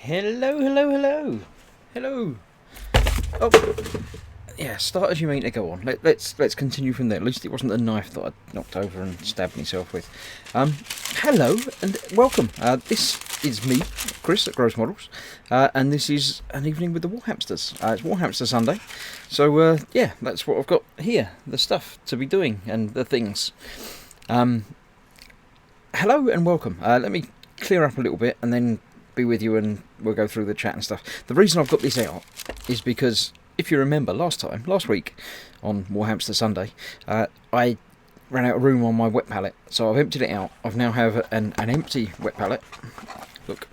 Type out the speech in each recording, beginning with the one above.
Hello, hello, hello, hello. Oh, yeah. Start as you mean to go on. Let's continue from there. At least it wasn't a knife that I knocked over and stabbed myself with. Hello and welcome. This is me, Chris at Gross Models, and this is an evening with the Warhamsters. It's Warhamster Sunday, so yeah, that's what I've got here. The stuff to be doing and the things. Hello and welcome. Let me clear up a little bit and then be with you and we'll go through the chat and stuff. The reason I've got this out is because if you remember last week on Warhamster Sunday, I ran out of room on my wet pallet, so I've emptied it out. I've now have an empty wet pallet. Look,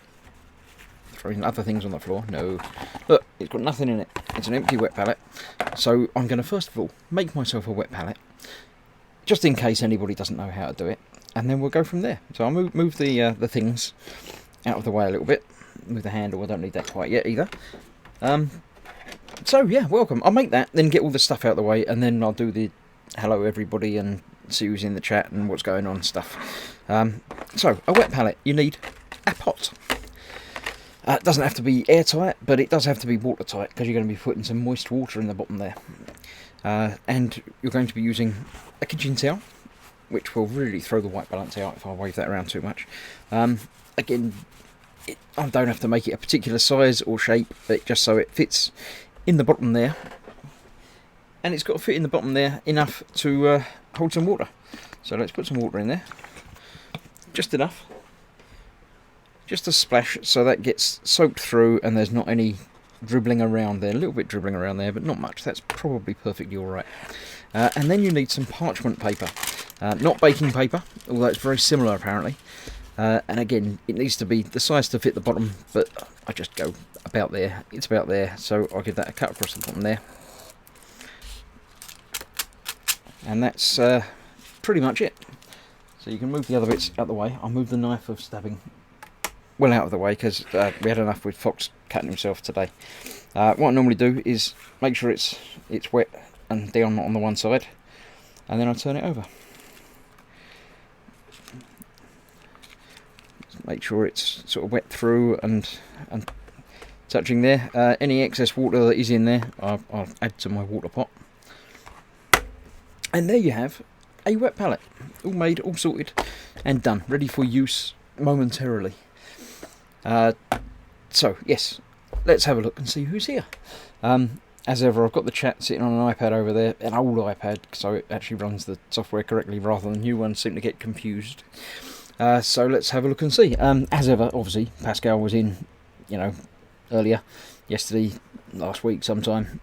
throwing other things on the floor. No, look, it's got nothing in it. It's an empty wet pallet. So I'm going to first of all make myself a wet pallet, just in case anybody doesn't know how to do it, and then we'll go from there. So I'll move the things out of the way a little bit. Move the handle, I don't need that quite yet either. So yeah, welcome. I'll make that, then get all the stuff out of the way, and then I'll do the hello everybody and see who's in the chat and what's going on and stuff. So, a wet pallet, you need a pot. It doesn't have to be airtight, but it does have to be watertight, because you're going to be putting some moist water in the bottom there. And you're going to be using a kitchen towel, which will really throw the white balance out if I wave that around too much. Again, I don't have to make it a particular size or shape, but just so it fits in the bottom there. And it's got to fit in the bottom there enough to hold some water. So let's put some water in there. Just enough. Just a splash so that gets soaked through and there's not any dribbling around there. A little bit dribbling around there, but not much. That's probably perfectly alright. And then you need some parchment paper. Not baking paper, although it's very similar apparently. And again, it needs to be the size to fit the bottom, but I just go about there. It's about there, so I'll give that a cut across the bottom there. And that's pretty much it. So you can move the other bits out of the way. I'll move the knife of stabbing well out of the way, because we had enough with Fox cutting himself today. What I normally do is make sure it's wet and down on the one side, and then I'll turn it over. Make sure it's sort of wet through and touching there. Any excess water that is in there, I'll add to my water pot. And there you have a wet pallet, all made, all sorted, and done, ready for use momentarily. So yes, let's have a look and see who's here. As ever, I've got the chat sitting on an iPad over there, an old iPad, so it actually runs the software correctly rather than new ones seem to get confused. So let's have a look and see. As ever, obviously, Pascal was in, earlier, yesterday, last week sometime.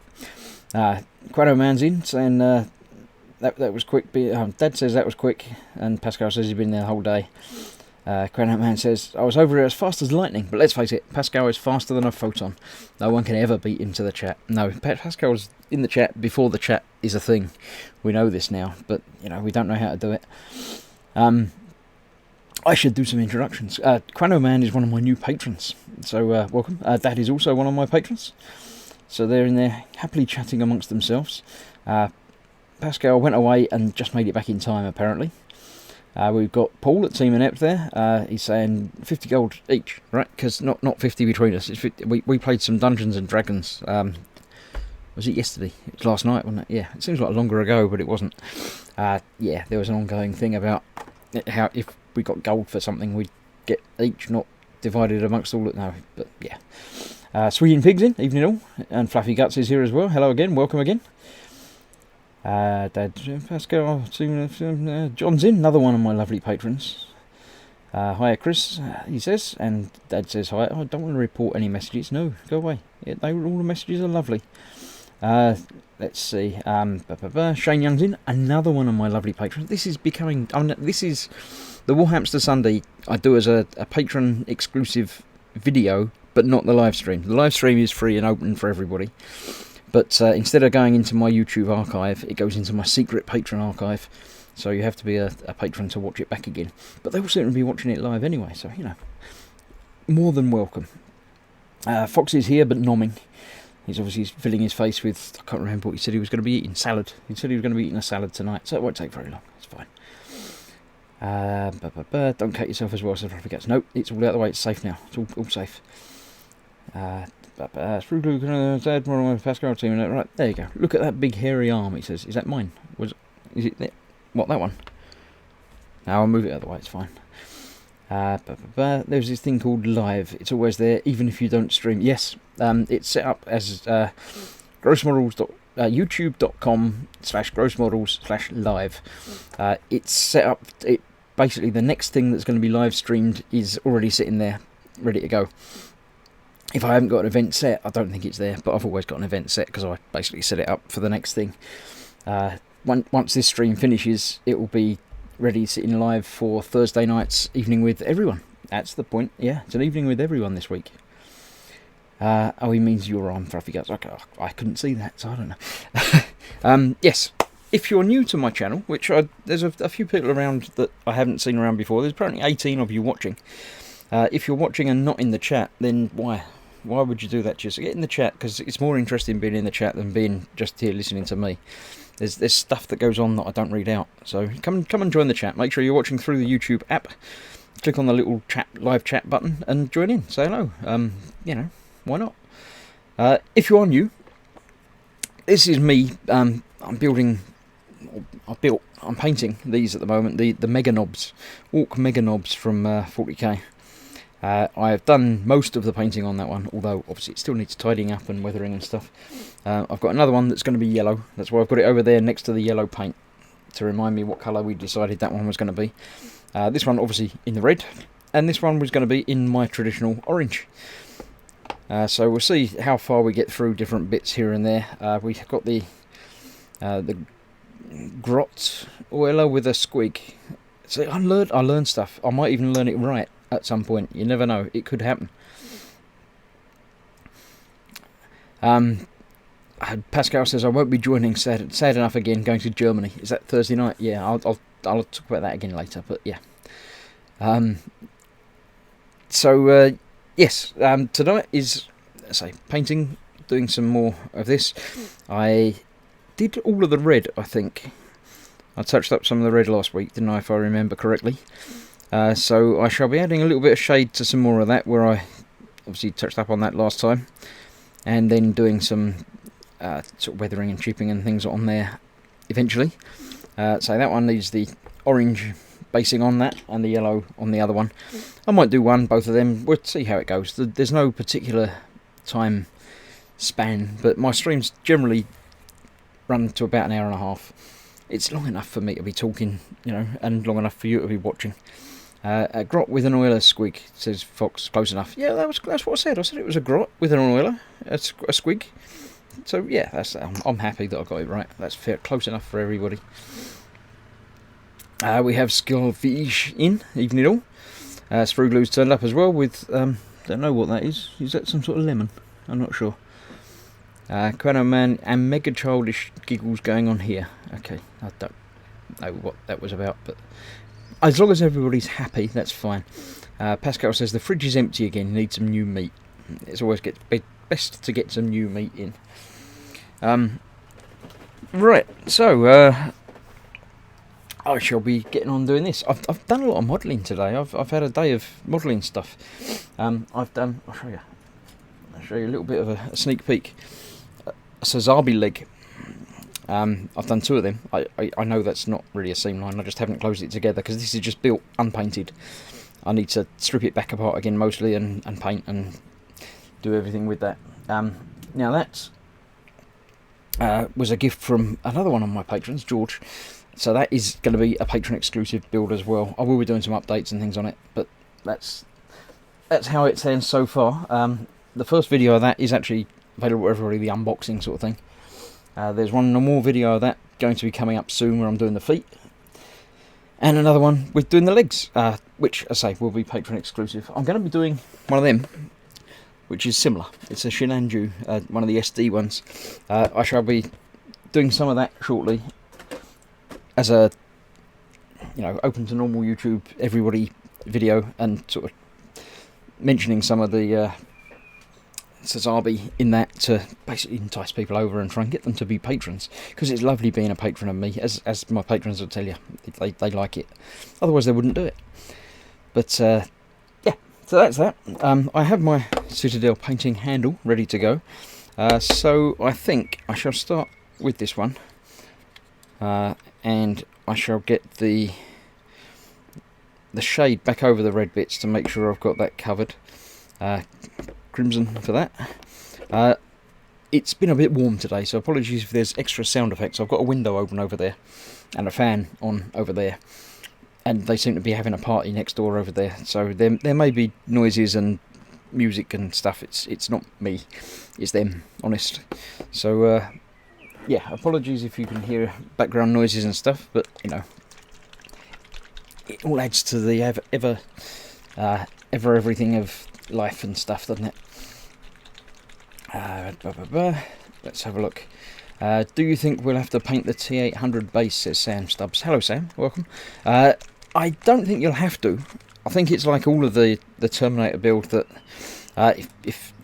Quado Man's in, saying that was quick. Dad says that was quick, and Pascal says he's been there the whole day. Quado Man says, I was over here as fast as lightning, but let's face it, Pascal is faster than a photon. No one can ever beat him to the chat. No, Pascal was in the chat before the chat is a thing. We know this now, but, we don't know how to do it. I should do some introductions. Quano Man is one of my new patrons, so welcome. Dad is also one of my patrons, so they're in there happily chatting amongst themselves. Pascal went away and just made it back in time, apparently. We've got Paul at Team Inept there. He's saying 50 gold each, right? Because not 50 between us. It's 50, we played some Dungeons and Dragons. Was it yesterday? It was last night, wasn't it? Yeah, it seems like longer ago, but it wasn't. Yeah, there was an ongoing thing about how if we got gold for something, we'd get each, not divided amongst all. No, but yeah. Sweden Pigs in, evening all, and Fluffy Guts is here as well. Hello again, welcome again. Dad, Pascal, John's in, another one of my lovely patrons. Hiya Chris, he says, and Dad says hi. I don't want to report any messages. No, go away. All the messages are lovely. Let's see. Shane Young's in, another one of my lovely patrons. This is becoming. This is the Warhamster Sunday I do as a patron exclusive video, but not the live stream. The live stream is free and open for everybody. But instead of going into my YouTube archive, it goes into my secret patron archive. So you have to be a patron to watch it back again. But they all seem to be watching it live anyway, so more than welcome. Fox is here, but nomming. He's obviously filling his face with, I can't remember what he said he was going to be eating, salad. He said he was going to be eating a salad tonight, so it won't take very long, it's fine. Don't cut yourself as well, so forgets. Nope, it's all out of the way, it's safe now, it's all safe. Through Luke, Pascal team. Right, there you go. Look at that big hairy arm. He says, "Is that mine? Is it there? What, that one?" Now I'll move it other way. It's fine. There's this thing called live. It's always there, even if you don't stream. Yes, it's set up as youtube.com/grossmodels/live. It's set up. Basically, the next thing that's going to be live streamed is already sitting there, ready to go. If I haven't got an event set, I don't think it's there, but I've always got an event set because I basically set it up for the next thing. Once this stream finishes, it will be ready sitting live for Thursday night's evening with everyone. That's the point. Yeah, it's an evening with everyone this week. Oh, he means your arm, Fluffy Guts. Okay, I couldn't see that, so I don't know. Yes, if you're new to my channel, which there's a few people around that I haven't seen around before. There's apparently 18 of you watching. If you're watching and not in the chat, then why? Why would you do that? Just get in the chat, because it's more interesting being in the chat than being just here listening to me. There's stuff that goes on that I don't read out. So come and join the chat. Make sure you're watching through the YouTube app. Click on the little live chat button and join in. Say hello. Why not? If you are new, this is me. I'm painting these at the moment. The Mega Knobs, Orc Mega Knobs from 40k. I've done most of the painting on that one, although obviously it still needs tidying up and weathering and stuff. I've got another one that's going to be yellow. That's why I've got it over there next to the yellow paint, to remind me what colour we decided that one was going to be. This one obviously in the red, and this one was going to be in my traditional orange. So we'll see how far we get through different bits here and there. We've got the grot oiler with a squig. So I learned stuff. I might even learn it right at some point. You never know. It could happen. Pascal says I won't be joining. Sad enough again. Going to Germany. Is that Thursday night? Yeah, I'll talk about that again later. But yeah. Yes. Tonight is, painting. Doing some more of this. I did all of the red, I think. I touched up some of the red last week, didn't I, if I remember correctly. So I shall be adding a little bit of shade to some more of that, where I obviously touched up on that last time. And then doing some sort of weathering and chipping and things on there eventually. So that one needs the orange basing on that, and the yellow on the other one. I might do both of them. We'll see how it goes. There's no particular time span, but my streams generally run to about an hour and a half. It's long enough for me to be talking, and long enough for you to be watching. A grot with an oiler squig, says Fox. Close enough. Yeah, that's what I said. I said it was a grot with an oiler, a squig. So yeah, I'm happy that I got it right. That's fair, close enough for everybody. We have Skillfish in, even it all. Spruglu's turned up as well with, don't know what that is. Is that some sort of lemon? I'm not sure. Quano Man and Mega Childish giggles going on here. Okay, I don't know what that was about, but as long as everybody's happy, that's fine. Pascal says the fridge is empty again, need some new meat. It's always best to get some new meat in. Right, so I shall be getting on doing this. I've done a lot of modelling today. I've had a day of modelling stuff. I've done. I'll show you a little bit of a sneak peek. A Sazabi leg. I've done two of them. I know that's not really a seam line. I just haven't closed it together because this is just built unpainted. I need to strip it back apart again mostly and paint and do everything with that. Now that was a gift from another one of my patrons, George. So that is going to be a patron exclusive build as well. I will be doing some updates and things on it, but that's how it stands so far. The first video of that is actually available to everybody, the unboxing sort of thing. There's one more video of that going to be coming up soon where I'm doing the feet. And another one with doing the legs, which, as I say, will be patron exclusive. I'm going to be doing one of them, which is similar. It's a Shinanju, one of the SD ones. I shall be doing some of that shortly as a, open to normal YouTube, everybody video, and sort of mentioning some of the Sazabi in that to basically entice people over and try and get them to be patrons, because it's lovely being a patron of me, as my patrons will tell you. They like it, otherwise they wouldn't do it. But yeah, So that's that. I have my Citadel painting handle ready to go. So I think I shall start with this one. And I shall get the shade back over the red bits to make sure I've got that covered. Crimson for that. It's been a bit warm today, so apologies if there's extra sound effects. I've got a window open over there and a fan on over there, and they seem to be having a party next door over there, so there may be noises and music and stuff. It's not me, it's them, honest. So yeah, apologies if you can hear background noises and stuff, but you know, it all adds to the ever everything of life and stuff, doesn't it? Let's have a look. Do you think we'll have to paint the T800 base, says Sam Stubbs. Hello Sam, welcome. I don't think you'll have to. I think it's like all of the Terminator build that, if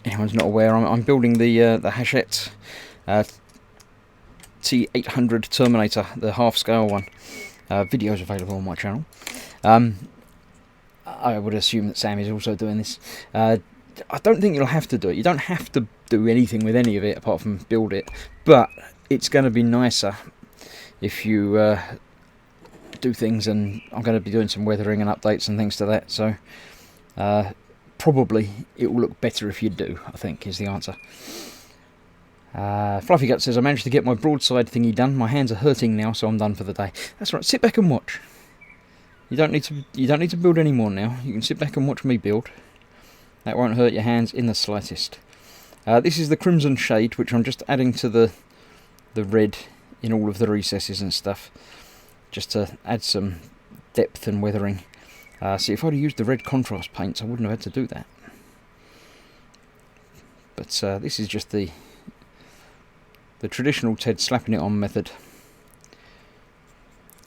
anyone's not aware, I'm building the Hachette T800 Terminator, the half-scale one. Videos available on my channel. I would assume that Sam is also doing this. I don't think you'll have to do it. You don't have to do anything with any of it apart from build it. But it's going to be nicer if you do things, and I'm going to be doing some weathering and updates and things to that. So probably it will look better if you do, I think, is the answer. Fluffy Gut says, I managed to get my broadside thingy done. My hands are hurting now, so I'm done for the day. That's right. Sit back and watch. You don't need to build any more now. You can sit back and watch me build. That won't hurt your hands in the slightest. This is the crimson shade, which I'm just adding to the red in all of the recesses and stuff, just to add some depth and weathering. See, if I'd have used the red contrast paints, I wouldn't have had to do that. But this is just the traditional Ted slapping it on method.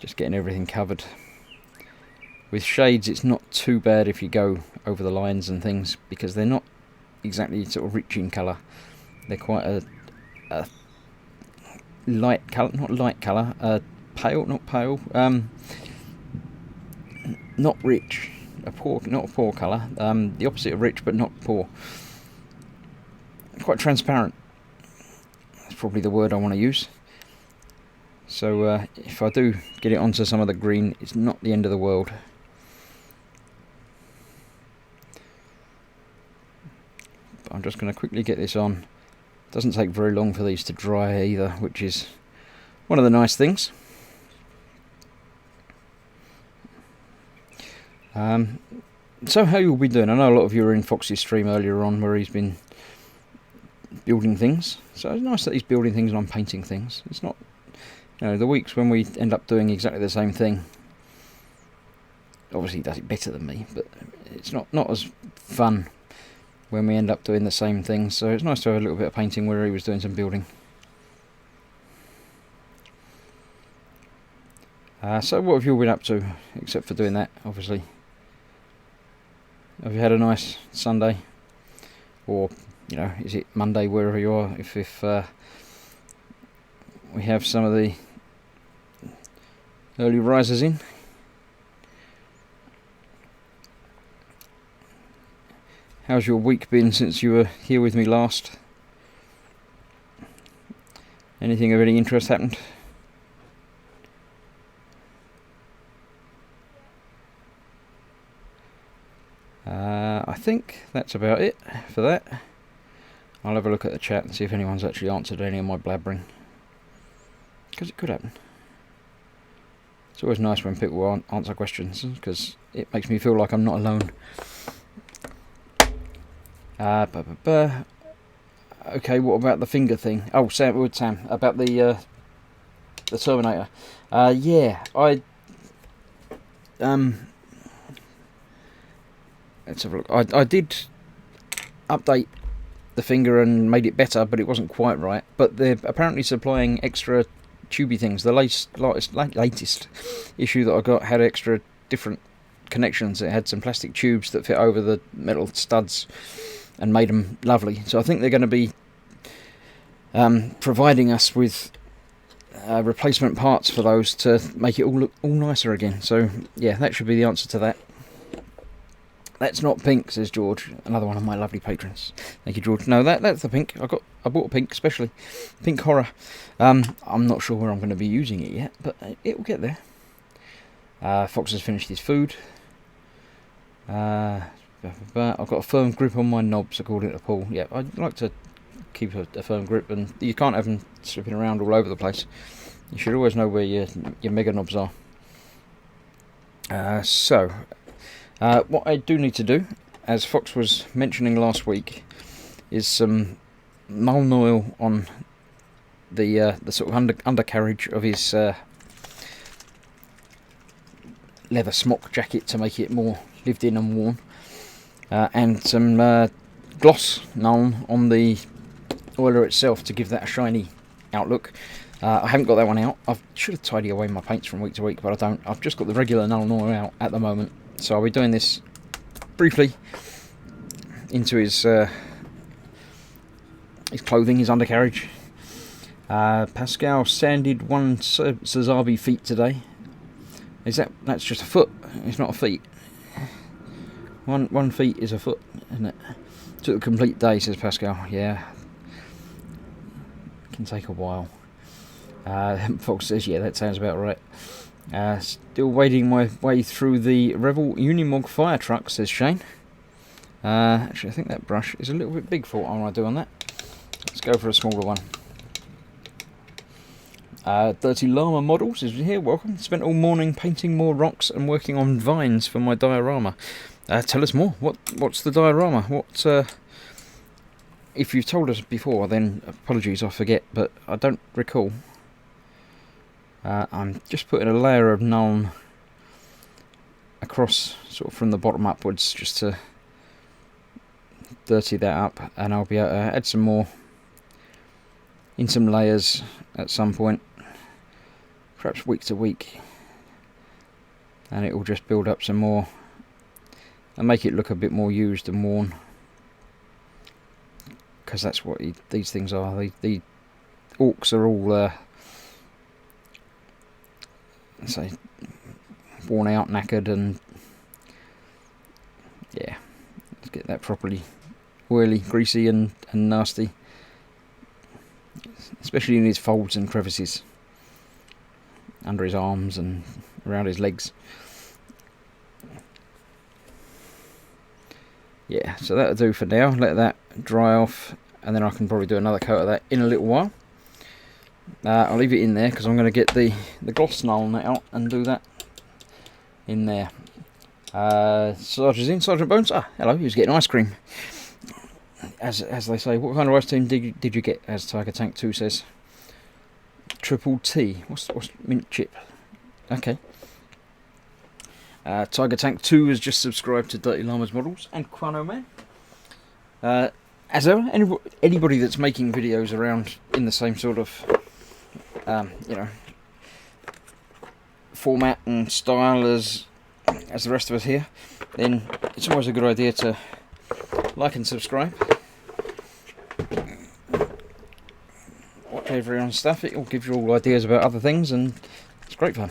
Just getting everything covered. With shades, it's not too bad if you go over the lines and things, because they're not exactly sort of rich in colour. They're quite a light colour, not light colour, pale, not pale, not rich, not a poor colour, the opposite of rich but not poor. Quite transparent, that's probably the word I want to use. So if I do get it onto some of the green, it's not the end of the world. But I'm just going to quickly get this on. Doesn't take very long for these to dry either, which is one of the nice things. So how you'll be doing? I know a lot of you were in Fox's stream earlier on where he's been building things. So it's nice that he's building things and I'm painting things. It's not, you know, the weeks when we end up doing exactly the same thing. Obviously he does it better than me, but it's not as fun when we end up doing the same things. So it's nice to have a little bit of painting where he was doing some building. So what have you all been up to, except for doing that, obviously? Have you had a nice Sunday? Or, you know, is it Monday wherever you are, if we have some of the early risers in? How's your week been since you were here with me last? Anything of any interest happened? I think that's about it for that. I'll have a look at the chat and see if anyone's actually answered any of my blabbering, because it could happen. It's always nice when people answer questions, because it makes me feel like I'm not alone. Okay, what about the finger thing? Oh, Sam, about the Terminator. Yeah, let's have a look. I did update the finger and made it better, but it wasn't quite right. But they're apparently supplying extra tubey things. The latest issue that I got had extra different connections. It had some plastic tubes that fit over the metal studs and made them lovely. So I think they're going to be providing us with replacement parts for those to make it all look all nicer again. So yeah, that should be the answer to that. That's not pink, says George, another one of my lovely patrons. Thank you, George. No, that's the pink. I bought a pink, especially pink horror. I'm not sure where I'm going to be using it yet, but it will get there. Fox has finished his food. I've got a firm grip on my knobs, according to Paul. Yeah, I'd like to keep a firm grip, and you can't have them slipping around all over the place. You should always know where your mega knobs are. What I do need to do, as Fox was mentioning last week, is some Nuln oil on the sort of undercarriage of his leather smock jacket to make it more lived in and worn, and some gloss Nuln on the oiler itself to give that a shiny outlook. I haven't got that one out. I should have tidied away my paints from week to week, but I don't. I've just got the regular Nuln oil out at the moment. So I'll be doing this briefly into his clothing, his undercarriage. Pascal sanded one Sazabi feet today. That's just a foot? It's not a feet. One feet is a foot, isn't it? Took a complete day, says Pascal. Yeah, can take a while. Fox says, yeah, that sounds about right. Still wading my way through the Revel Unimog fire truck, says Shane. Actually, I think that brush is a little bit big for what I want to do on that. Let's go for a smaller one. Dirty Llama Models is here, welcome. Spent all morning painting more rocks and working on vines for my diorama. Tell us more. What's the diorama? If you've told us before, then apologies, I forget, but I don't recall. I'm just putting a layer of Nuln across, sort of from the bottom upwards, just to dirty that up, and I'll be able to add some more in some layers at some point, perhaps week to week, and it will just build up some more and make it look a bit more used and worn, because that's what these things are. The orcs are all say worn out, knackered, and yeah, let's get that properly oily, greasy and nasty, especially in his folds and crevices under his arms and around his legs. Yeah, so that'll do for now. Let that dry off, and then I can probably do another coat of that in a little while. I'll leave it in there because I'm going to get the gloss Nuln out and do that in there. Sarge is in. Sergeant Bones. Hello. He was getting ice cream. As they say, what kind of ice cream did you get? As Tiger Tank 2 says. Triple T. What's mint chip? Okay. Tiger Tank 2 has just subscribed to Dirty Llamas Models and Quano Man. As ever, anybody that's making videos around in the same sort of format and style as the rest of us here, then it's always a good idea to like and subscribe. Watch everyone's stuff. It will give you all ideas about other things, and it's great fun.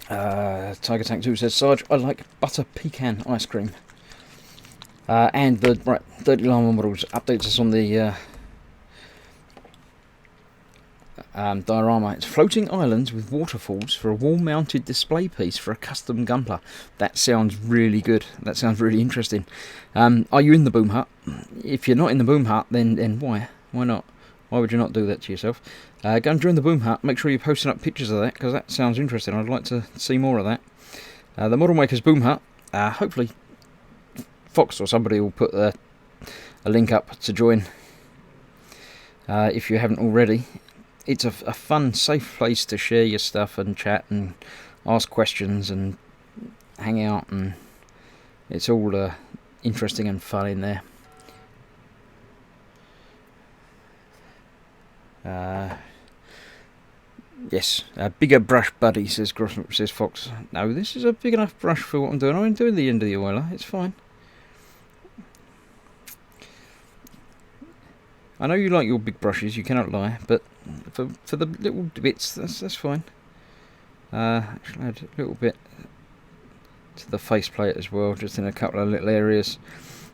Tiger Tank 2 says, Sarge, I like butter pecan ice cream. And the Dirty Llama Models updates us on the diorama. It's floating islands with waterfalls for a wall-mounted display piece for a custom gunpla. That sounds really good. That sounds really interesting. Are you in the boom hut? If you're not in the boom hut, then why? Why not? Why would you not do that to yourself? Go and join the boom hut. Make sure you're posting up pictures of that, because that sounds interesting. I'd like to see more of that. The Model Makers boom hut. Hopefully Fox or somebody will put a link up to join if you haven't already. It's a fun, safe place to share your stuff and chat and ask questions and hang out, and it's all interesting and fun in there. Yes, a bigger brush, buddy, says Fox. No, this is a big enough brush for what I'm doing. I'm doing the end of the oiler. It's fine. I know you like your big brushes, you cannot lie, but for the little bits, that's fine. Actually, add a little bit to the faceplate as well, just in a couple of little areas.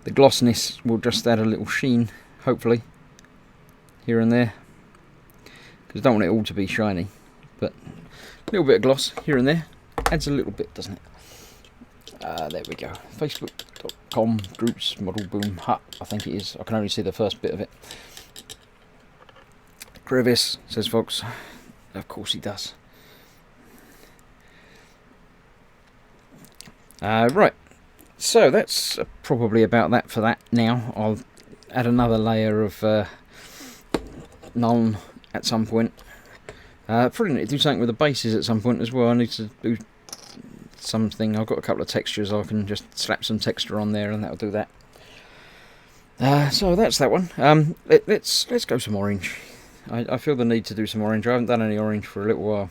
The glossiness will just add a little sheen, hopefully, here and there, because I don't want it all to be shiny, but a little bit of gloss here and there adds a little bit, doesn't it? There we go. Facebook.com Droops Model Boom Hut, I think it is. I can only see the first bit of it. Crevice, says Fox. Of course he does. Right, so that's probably about that for that now. I'll add another layer of nuln at some point. Probably need to do something with the bases at some point as well. I need to do something. I've got a couple of textures. I can just slap some texture on there and that'll do that. So that's that one. Let's go some orange. I feel the need to do some orange. I haven't done any orange for a little while.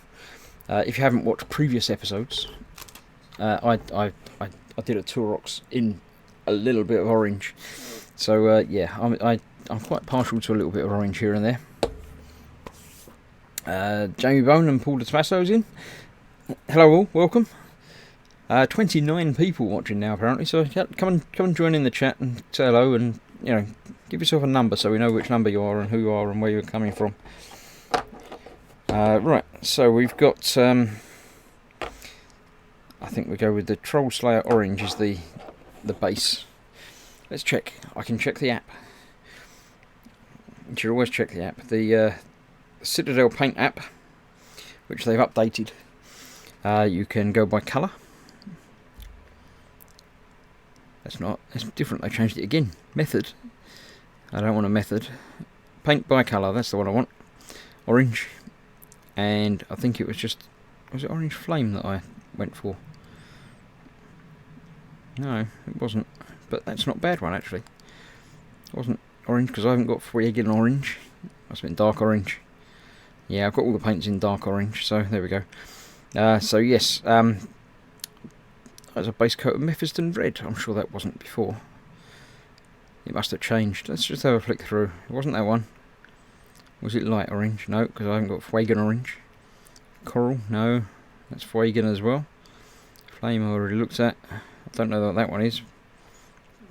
If you haven't watched previous episodes, I did a Turox in a little bit of orange. So yeah, I'm quite partial to a little bit of orange here and there. Jamie Bone and Paul de Tomasso's in. Hello all, welcome. 29 people watching now apparently, so come and join in the chat and say hello, and you know, give yourself a number so we know which number you are and who you are and where you're coming from. Right, so we've got I think we go with the Troll Slayer Orange as the base. Let's check. I can check the app. You should always check the app. The Citadel Paint app, which they've updated. You can go by colour. That's different. They changed it again. Method. I don't want a method. Paint by colour. That's the one I want. Orange. And I think it was it Orange Flame that I went for? No, it wasn't. But that's not a bad one actually. It wasn't orange because I haven't got Fuegan Orange. Must have been dark orange. Yeah, I've got all the paints in dark orange, so there we go. So yes, there's a base coat of Mephiston Red. I'm sure that wasn't before. It must have changed. Let's just have a flick through. It wasn't that one. Was it light orange? No, because I haven't got Fuegan Orange. Coral? No, that's Fuegan as well. Flame I already looked at. I don't know what that one is.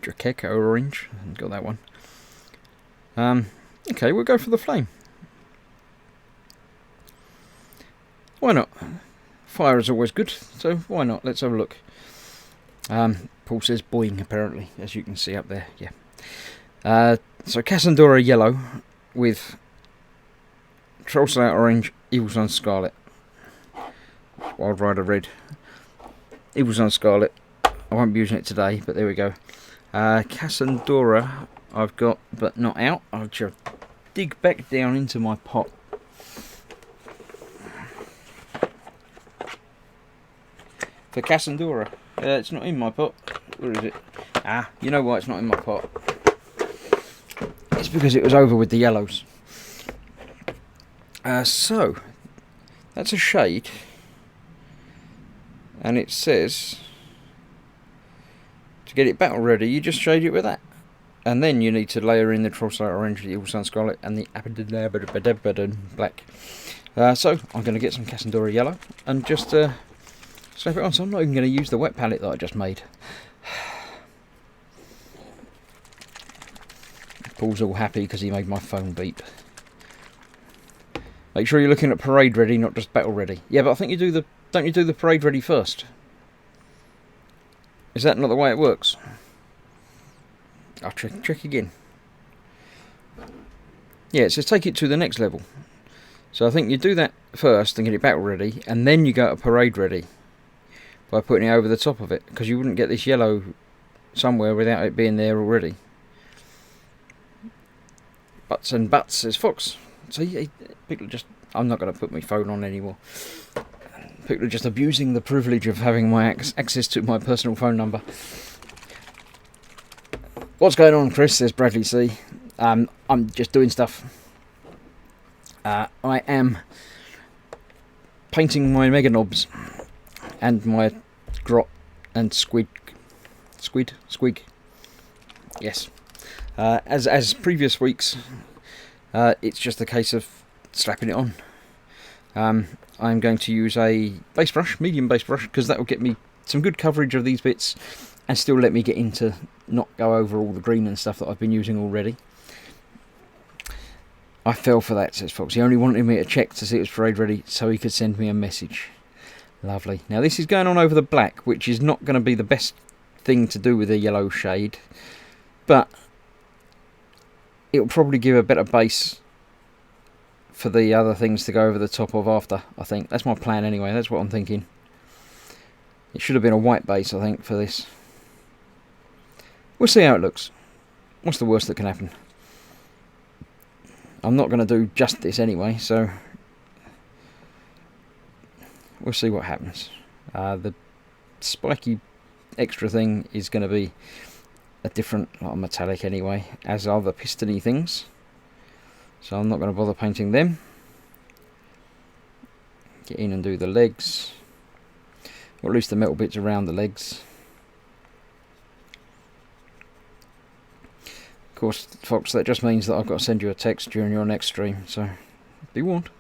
Drakeka Orange. I haven't got that one. Okay, we'll go for the Flame. Why not? Fire is always good, so why not? Let's have a look. Paul says boing, apparently, as you can see up there. Yeah. So Cassandora Yellow with Troll Slayer Orange, Evil Sun Scarlet, Wild Rider Red, Evil Sun Scarlet. I won't be using it today, but there we go. Cassandora I've got, but not out. I'll just dig back down into my pot. For Cassandora. It's not in my pot. Where is it? Ah, you know why it's not in my pot. It's because it was over with the yellows. So, that's a shade. And it says, to get it battle ready, you just shade it with that. And then you need to layer in the Troll Slayer Orange, the Evil Sun Scarlet, and the Abaddon Black. So, I'm going to get some Cassandora Yellow and just slap it on. So I'm not even going to use the wet palette that I just made. Paul's all happy because he made my phone beep. Make sure you're looking at parade ready, not just battle ready. Yeah, but I think don't you do the parade ready first? Is that not the way it works? I'll check again. Yeah, it says take it to the next level. So I think you do that first and get it battle ready, and then you go to parade ready by putting it over the top of it, because you wouldn't get this yellow somewhere without it being there already. Butts and butts, says Fox. See, people just... I'm not going to put my phone on anymore. People are just abusing the privilege of having my access to my personal phone number. What's going on, Chris, says Bradley C. I'm just doing stuff. I am painting my mega knobs and my grot and squig. Yes. As previous weeks, it's just a case of slapping it on. I'm going to use a base brush, medium base brush, because that will get me some good coverage of these bits and still let me get into not go over all the green and stuff that I've been using already. I fell for that, says Fox. He only wanted me to check to see it was parade ready so he could send me a message. Lovely. Now this is going on over the black, which is not going to be the best thing to do with a yellow shade, but it'll probably give a better base for the other things to go over the top of after, I think. That's my plan anyway, that's what I'm thinking. It should have been a white base, I think, for this. We'll see how it looks. What's the worst that can happen? I'm not going to do just this anyway, so we'll see what happens. The spiky extra thing is going to be a different metallic anyway, as are the pistony things. So I'm not going to bother painting them. Get in and do the legs, or at least the metal bits around the legs. Of course, Fox, that just means that I've got to send you a text during your next stream, so be warned.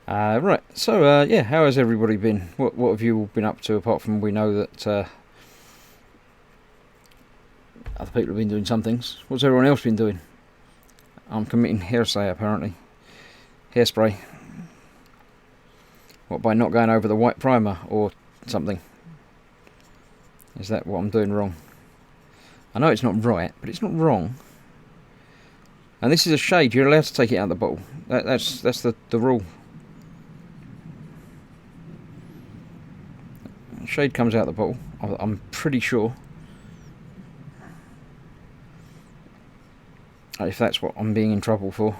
Right, so yeah, how has everybody been? What have you all been up to, apart from we know that other people have been doing some things? What's everyone else been doing? I'm committing hairspray, apparently. Hairspray. What, by not going over the white primer or something? Is that what I'm doing wrong? I know it's not right, but it's not wrong. And this is a shade, you're allowed to take it out of the bottle. That's the rule. The shade comes out of the bottle, I'm pretty sure. If that's what I'm being in trouble for.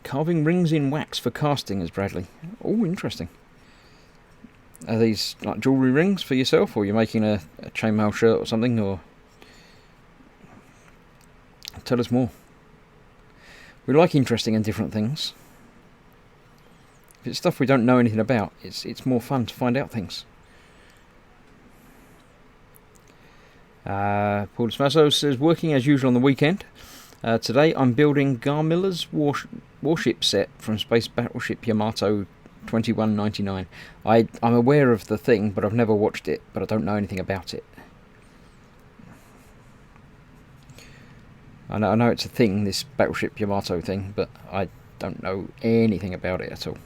Carving rings in wax for casting, as Bradley. Oh, interesting. Are these like jewellery rings for yourself, or you're making a chainmail shirt or something? Or tell us more. We like interesting and different things. If it's stuff we don't know anything about, it's more fun to find out things. Paul Smasso says, working as usual on the weekend. Today I'm building Garmilla's warship set from Space Battleship Yamato 2199. I'm aware of the thing, but I've never watched it, but I don't know anything about it. I know it's a thing, this Battleship Yamato thing, but I don't know anything about it at all.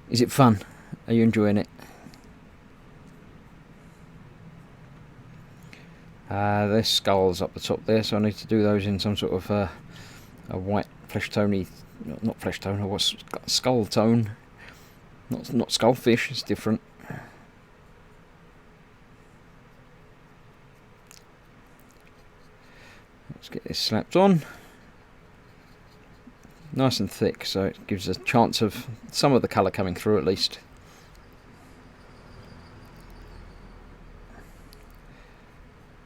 Is it fun? Are you enjoying it? There's skulls up the top there, so I need to do those in some sort of a white flesh tone-y, not flesh tone, or what's skull tone. Not skullfish, it's different. Let's get this slapped on. Nice and thick, so it gives a chance of some of the colour coming through at least.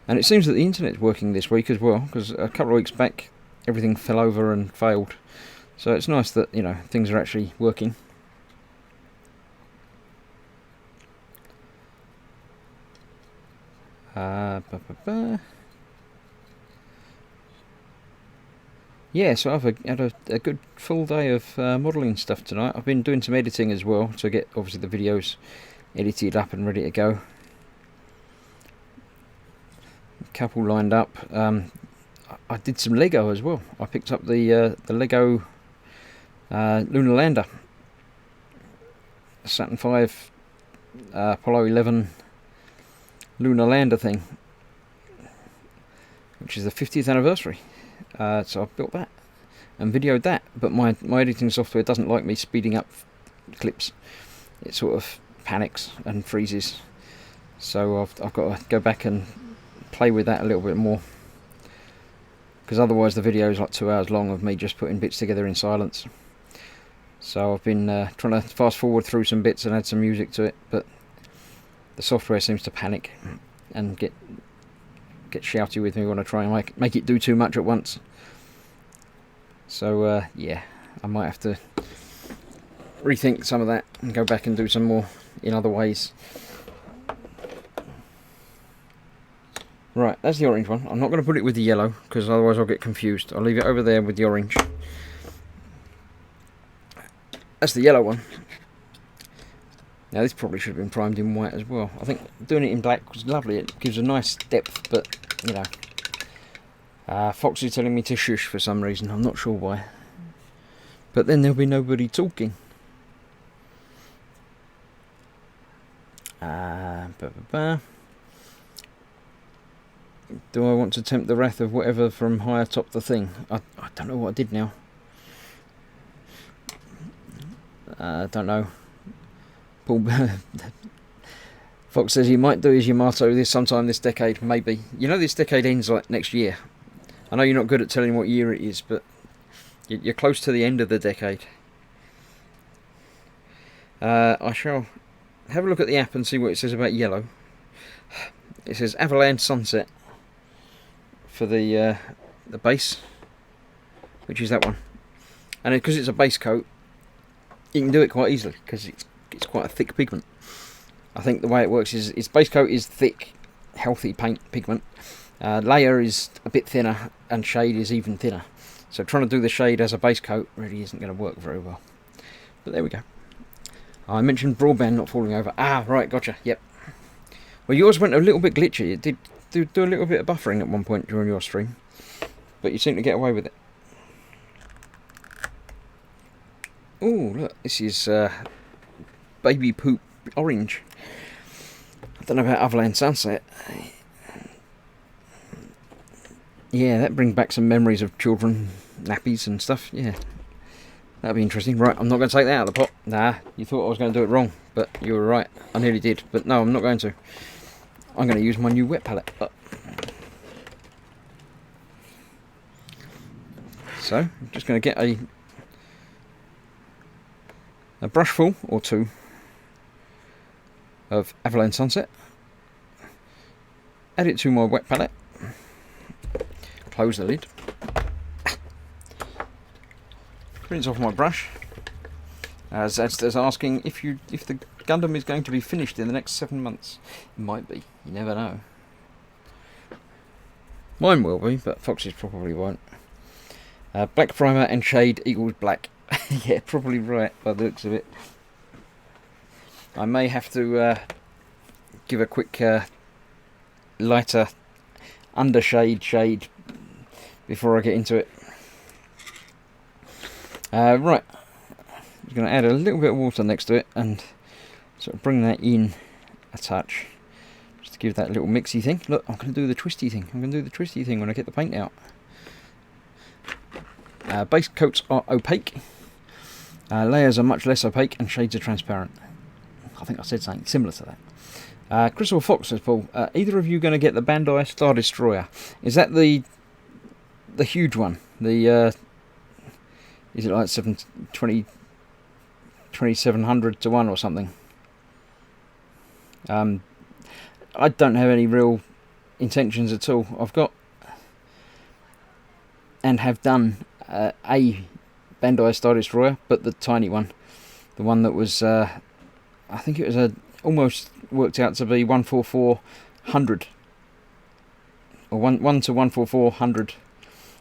And it seems that the internet's working this week as well, because a couple of weeks back everything fell over and failed. So it's nice that, you know, things are actually working. Yeah, so I've had a good full day of modelling stuff tonight. I've been doing some editing as well to get obviously the videos edited up and ready to go. Couple lined up. I did some Lego as well. I picked up the Lego lunar lander, Saturn V Apollo 11 lunar lander thing, which is the 50th anniversary. So I've built that and videoed that, but my editing software doesn't like me speeding up clips. It sort of panics and freezes. So I've got to go back and play with that a little bit more, because otherwise the video is like 2 hours long of me just putting bits together in silence. So I've been trying to fast forward through some bits and add some music to it, but the software seems to panic and get shouty with me when I try and make it do too much at once. So yeah, I might have to rethink some of that and go back and do some more in other ways. Right, that's the orange one. I'm not going to put it with the yellow, because otherwise I'll get confused. I'll leave it over there with the orange. That's the yellow one. Now this probably should have been primed in white as well. I think doing it in black was lovely. It gives a nice depth, but, you know. Fox is telling me to shush for some reason. I'm not sure why. But then there'll be nobody talking. Do I want to tempt the wrath of whatever from high atop the thing? I don't know what I did now. I don't know. Paul Fox says he might do his Yamato this sometime this decade, maybe. You know this decade ends like next year. I know you're not good at telling what year it is, but you're close to the end of the decade. I shall have a look at the app and see what it says about yellow. It says Avalanche Sunset for the base, which is that one. And because it's a base coat, you can do it quite easily because it's quite a thick pigment. I think the way it works is its base coat is thick, healthy paint pigment. Layer is a bit thinner, and shade is even thinner. So trying to do the shade as a base coat really isn't going to work very well. But there we go. I mentioned broadband not falling over. Ah, right, gotcha. Yep. Well, yours went a little bit glitchy. It did do a little bit of buffering at one point during your stream, but you seem to get away with it. Oh, look, this is baby poop orange. I don't know about Avalanche Sunset. Yeah, that brings back some memories of children, nappies and stuff. Yeah, that'd be interesting. Right, I'm not going to take that out of the pot. Nah, you thought I was going to do it wrong, but you were right. I nearly did, but no, I'm not going to. I'm going to use my new wet palette. So, I'm just going to get a brushful or two of Avalanche Sunset. Add it to my wet palette. Close the lid. Rinse off my brush. As there's asking if the Gundam is going to be finished in the next 7 months. It might be. You never know. Mine will be, but Fox's probably won't. Black primer and shade equals black. Yeah, probably right by the looks of it. I may have to give a quick lighter undershade shade before I get into it. Right. I'm going to add a little bit of water next to it and sort of bring that in a touch. Just to give that little mixy thing. Look, I'm going to do the twisty thing. I'm going to do the twisty thing when I get the paint out. Base coats are opaque. Layers are much less opaque and shades are transparent. I think I said something similar to that. Crystal Fox says, Paul, either of you going to get the Bandai Star Destroyer? Is that the huge one? The is it like 2700 to 1 or something? I don't have any real intentions at all. I've got and have done a Bandai Star Destroyer, but the tiny one, the one that was I think it was almost worked out to be 14400 or 1 to 14400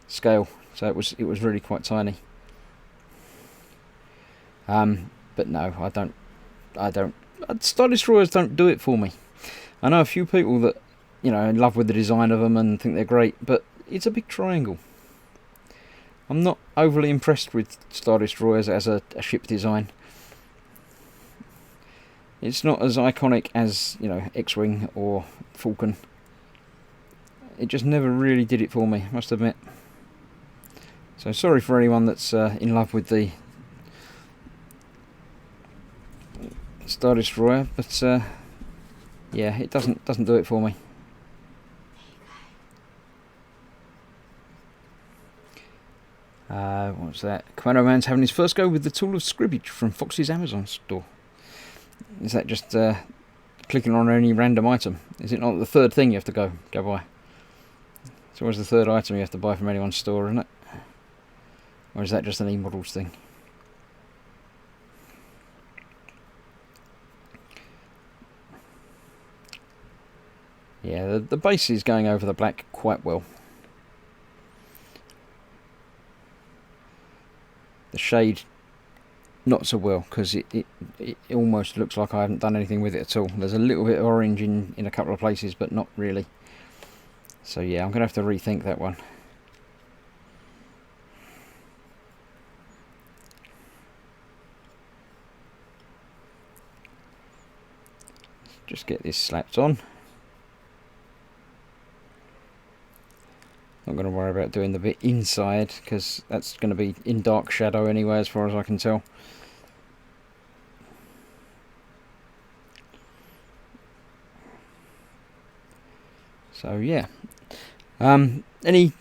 scale, so it was really quite tiny. But no, I don't. Star Destroyers don't do it for me. I know a few people that, you know, are in love with the design of them and think they're great, but it's a big triangle. I'm not overly impressed with Star Destroyers as a ship design. It's not as iconic as, you know, X-Wing or Falcon. It just never really did it for me, I must admit. So sorry for anyone that's in love with the Star Destroyer, but yeah, it doesn't do it for me. What's that? Commando Man's having his first go with the tool of scribbage from Fox's Amazon store. Is that just clicking on any random item? Is it not the third thing you have to go buy? It's always the third item you have to buy from anyone's store, isn't it? Or is that just an e-models thing? Yeah, the base is going over the black quite well. The shade, not so well, because it almost looks like I haven't done anything with it at all. There's a little bit of orange in a couple of places, but not really. So yeah, I'm going to have to rethink that one. Just get this slapped on. Not going to worry about doing the bit inside, because that's going to be in dark shadow anyway, as far as I can tell. So yeah, anything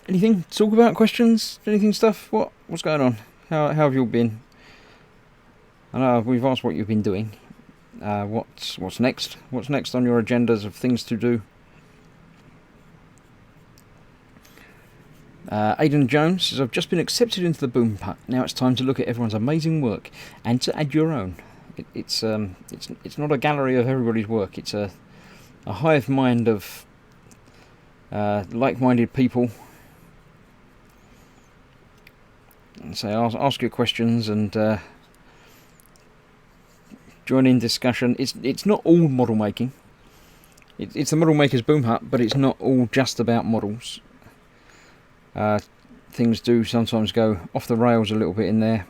to talk about? Questions? Anything? Stuff? What's going on? How have you all been? I know we've asked what you've been doing. What's next? What's next on your agendas of things to do? Aidan Jones says, I've just been accepted into the boom hut. Now it's time to look at everyone's amazing work and to add your own. It's not a gallery of everybody's work. It's a hive mind of like-minded people. And so ask your questions and join in discussion. It's not all model making. It's the model maker's boom hut, but it's not all just about models. Things do sometimes go off the rails a little bit in there.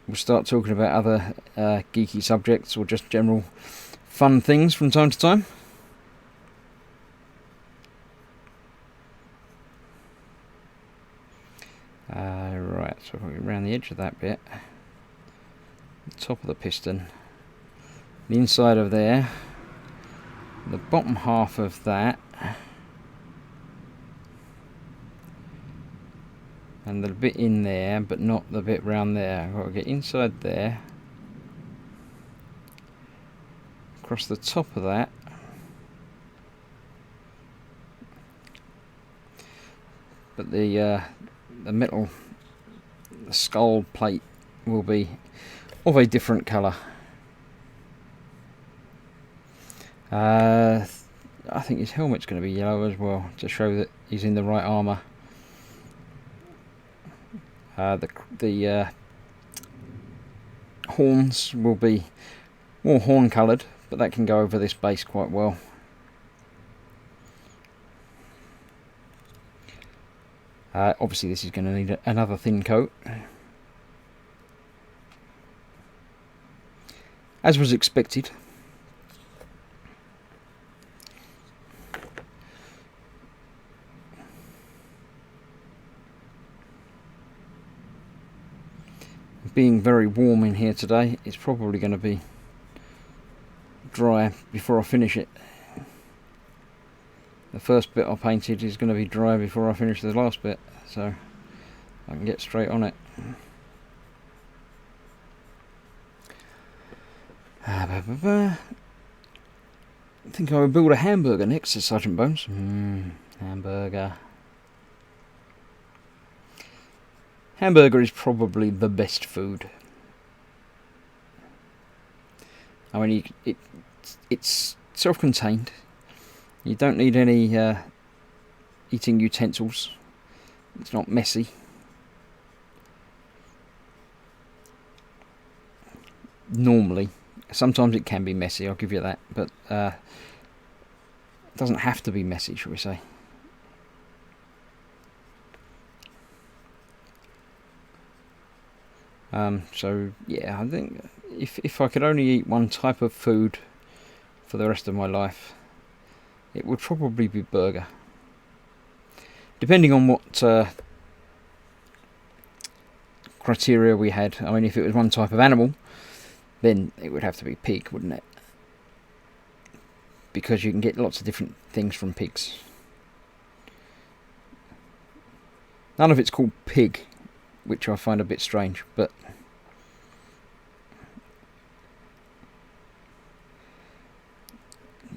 We'll start talking about other geeky subjects or just general fun things from time to time. Right, so if we go around the edge of that bit, the top of the piston, the inside of there, the bottom half of that, and the bit in there, but not the bit round there. I've got to get inside there, across the top of that, but the metal, the skull plate will be of a different colour. I think his helmet's going to be yellow as well, to show that he's in the right armour. The horns will be more horn coloured, but that can go over this base quite well. Obviously this is going to need another thin coat, as was expected. Being very warm in here today, it's probably going to be dry before I finish it. The first bit I painted is going to be dry before I finish the last bit, so I can get straight on it. I think I will build a hamburger next, says Sergeant Bones. Hamburger. Hamburger is probably the best food. I mean, it's self-contained. You don't need any eating utensils. It's not messy. Normally. Sometimes it can be messy, I'll give you that. But it doesn't have to be messy, shall we say. So yeah, I think if I could only eat one type of food for the rest of my life, it would probably be burger. Depending on what criteria we had. I mean, if it was one type of animal, then it would have to be pig, wouldn't it? Because you can get lots of different things from pigs. None of it's called pig, which I find a bit strange, but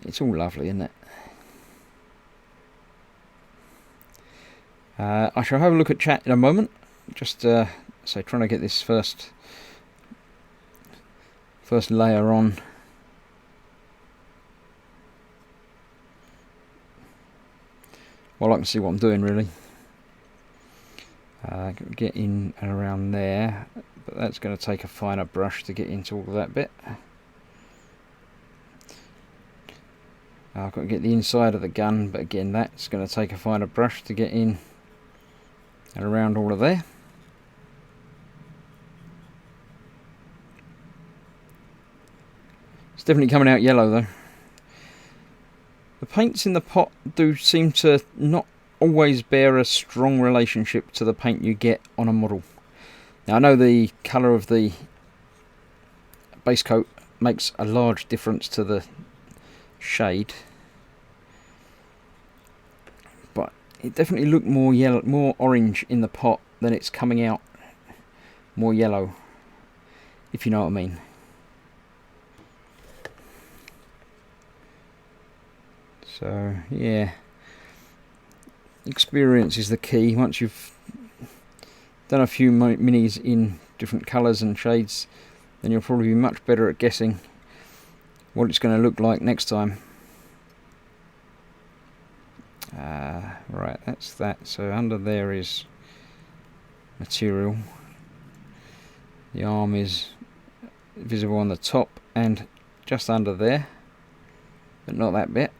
it's all lovely, isn't it? I shall have a look at chat in a moment. Just so trying to get this first layer on. Well, I can see what I'm doing really. Get in and around there, but that's going to take a finer brush to get into all of that bit. I've got to get the inside of the gun, but again that's going to take a finer brush to get in and around all of there. It's definitely coming out yellow though. The paints in the pot do seem to not always bear a strong relationship to the paint you get on a model. Now I know the colour of the base coat makes a large difference to the shade, but it definitely looked more yellow, more orange in the pot than it's coming out more yellow, if you know what I mean. So yeah, experience is the key. Once you've done a few minis in different colours and shades, then you'll probably be much better at guessing what it's going to look like next time. Right, that's that. So under there is material. The arm is visible on the top and just under there, but not that bit.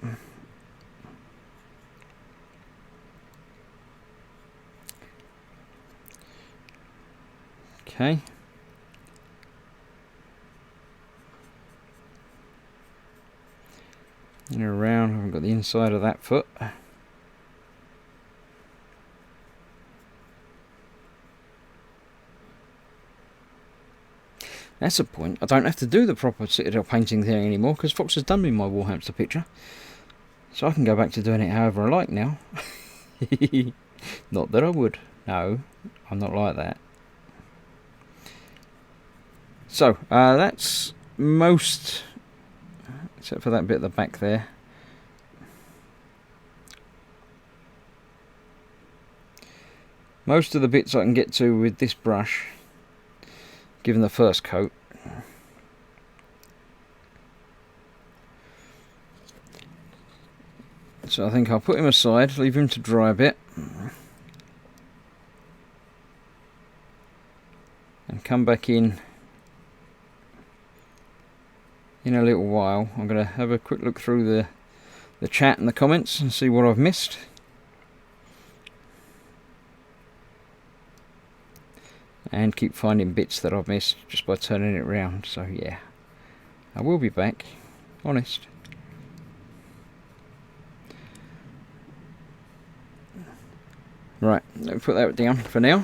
Okay. And around, I haven't got the inside of that foot. That's a point. I don't have to do the proper citadel painting thing anymore because Fox has done me my Warhamster picture. So I can go back to doing it however I like now. Not that I would. No, I'm not like that. So, that's most, except for that bit at the back there. Most of the bits I can get to with this brush, given the first coat. So I think I'll put him aside, leave him to dry a bit. And come back in a little while. I'm going to have a quick look through the chat and the comments and see what I've missed. And keep finding bits that I've missed just by turning it around. So yeah, I will be back, honest. Right, let me put that down for now.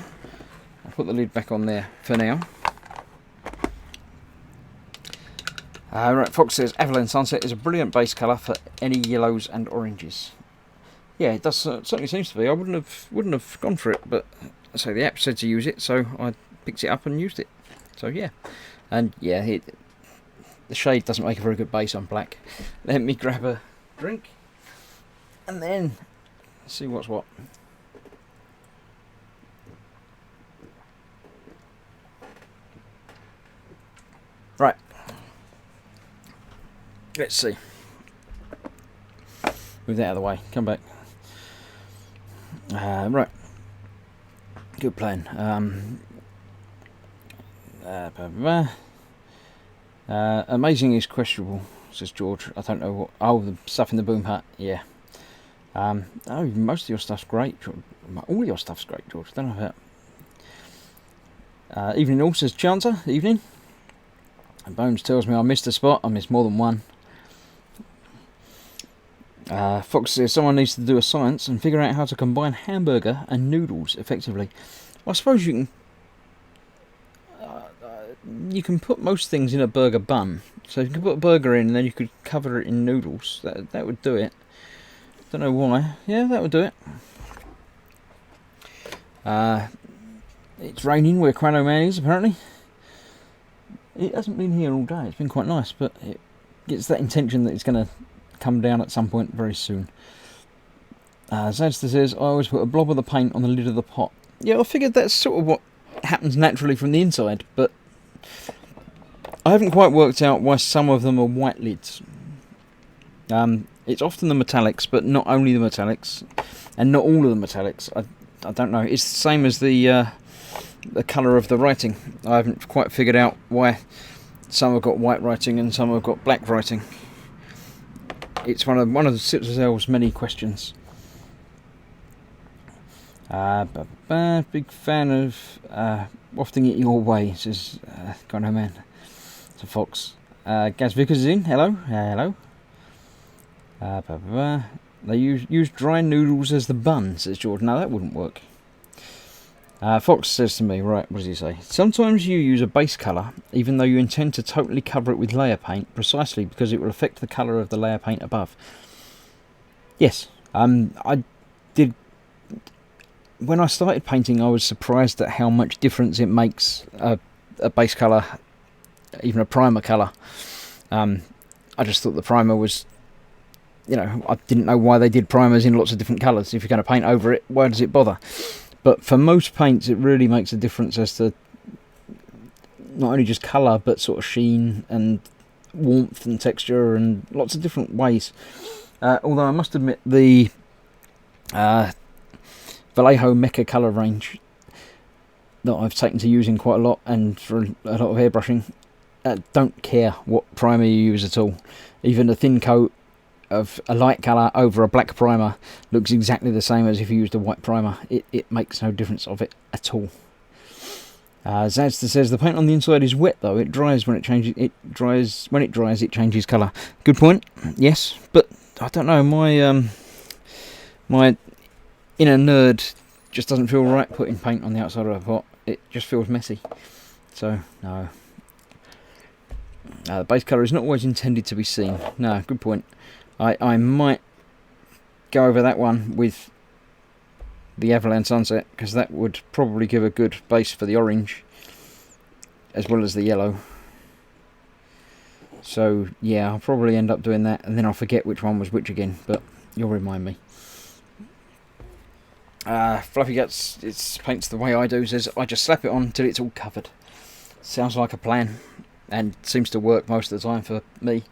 I'll put the lid back on there for now. Right, Fox says Avalon Sunset is a brilliant base colour for any yellows and oranges. Yeah, it does certainly seems to be. I wouldn't have gone for it, but so the app said to use it, so I picked it up and used it. So yeah, and yeah, the shade doesn't make a very good base on black. Let me grab a drink and then see what's what. Right. Let's see. Move that out of the way. Come back. Right. Good plan. Amazing is questionable, says George. I don't know what. Oh, the stuff in the boom hut. Yeah. Oh, most of your stuff's great. All your stuff's great, George. I don't know about. Evening all, says Chancer. Evening. And Bones tells me I missed a spot. I missed more than one. Fox says someone needs to do a science and figure out how to combine hamburger and noodles effectively. Well, I suppose you can put most things in a burger bun. So you can put a burger in and then you could cover it in noodles. That would do it. Don't know why. Yeah, that would do it. It's raining where Crano Man is apparently. It hasn't been here all day. It's been quite nice, but it gets that intention that it's going to come down at some point very soon. Zadster says, I always put a blob of the paint on the lid of the pot. Yeah, I figured that's sort of what happens naturally from the inside, but I haven't quite worked out why some of them are white lids. It's often the metallics, but not only the metallics, and not all of the metallics. I don't know. It's the same as the colour of the writing. I haven't quite figured out why some have got white writing and some have got black writing. It's one of the Citadel's many questions. Big fan of wafting it your way, says Gono Man. It's a fox. Gaz Vickers is in. Hello. Hello. They use dry noodles as the bun, says George. No, that wouldn't work. Fox says to me, right, what does he say? Sometimes you use a base colour, even though you intend to totally cover it with layer paint, precisely because it will affect the colour of the layer paint above. Yes, I did. When I started painting, I was surprised at how much difference it makes a base colour, even a primer colour. I just thought the primer was, I didn't know why they did primers in lots of different colours. If you're going to paint over it, why does it bother? But for most paints, it really makes a difference as to not only just colour, but sort of sheen and warmth and texture and lots of different ways. Although I must admit, the Vallejo Mecha colour range that I've taken to using quite a lot, and for a lot of airbrushing, don't care what primer you use at all. Even a thin coat of a light colour over a black primer looks exactly the same as if you used a white primer. It makes no difference of it at all. Zazda says the paint on the inside is wet though. It dries when it changes. When it dries, it changes colour. Good point. Yes, but I don't know. My inner nerd just doesn't feel right putting paint on the outside of a pot. It just feels messy. So no. The base colour is not always intended to be seen. No, good point. I might go over that one with the Avalanche Sunset, because that would probably give a good base for the orange as well as the yellow. So yeah, I'll probably end up doing that, and then I'll forget which one was which again, but you'll remind me. Fluffy Guts, it paints the way I do, says I just slap it on until it's all covered. Sounds like a plan, and seems to work most of the time for me.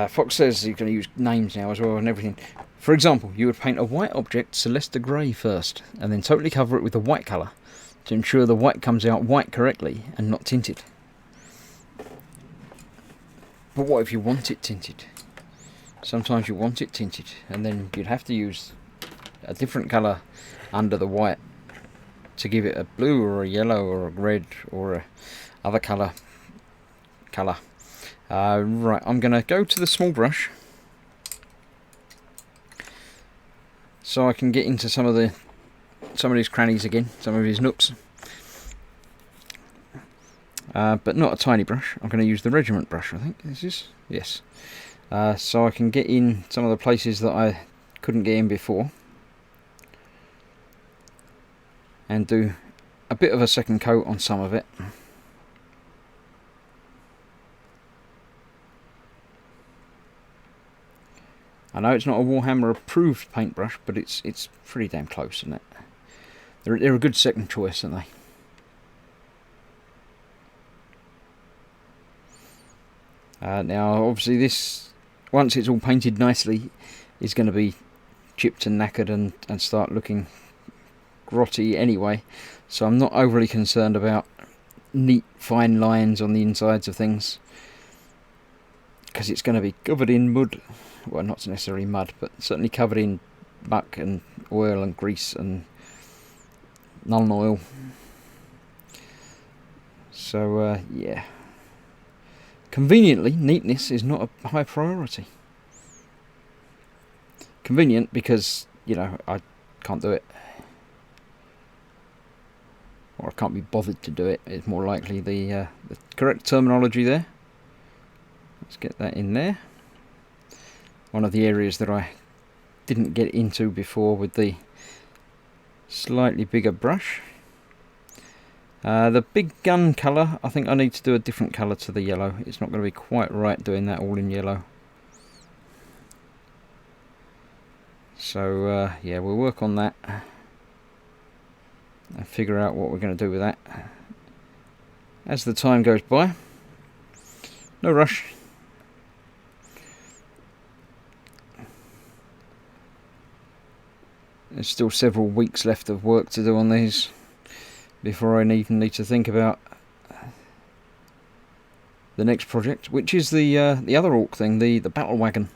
Fox says he's going to use names now as well and everything. For example, you would paint a white object Celesta Grey first, and then totally cover it with the white colour to ensure the white comes out white correctly and not tinted. But what if you want it tinted? Sometimes you want it tinted, and then you'd have to use a different colour under the white to give it a blue or a yellow or a red or a other colour. Right, I'm going to go to the small brush so I can get into some of these crannies again, some of his nooks. But not a tiny brush. I'm going to use the regiment brush, I think this is. Yes. So I can get in some of the places that I couldn't get in before, and do a bit of a second coat on some of it. I know it's not a Warhammer approved paintbrush, but it's pretty damn close, isn't it? They're a good second choice, aren't they? Now, obviously, this, once it's all painted nicely, is going to be chipped and knackered and start looking grotty anyway. So I'm not overly concerned about neat, fine lines on the insides of things, because it's going to be covered in mud. Well, not necessarily mud, but certainly covered in muck and oil and grease and Nuln Oil. So, yeah. Conveniently, neatness is not a high priority. Convenient because, I can't do it. Or I can't be bothered to do it. It's more likely the correct terminology there. Let's get that in there. One of the areas that I didn't get into before with the slightly bigger brush. The big gun colour, I think I need to do a different colour to the yellow. It's not going to be quite right doing that all in yellow. So yeah, we'll work on that and figure out what we're going to do with that as the time goes by. No rush. There's still several weeks left of work to do on these before I even need to think about the next project, which is the other orc thing, the battle wagon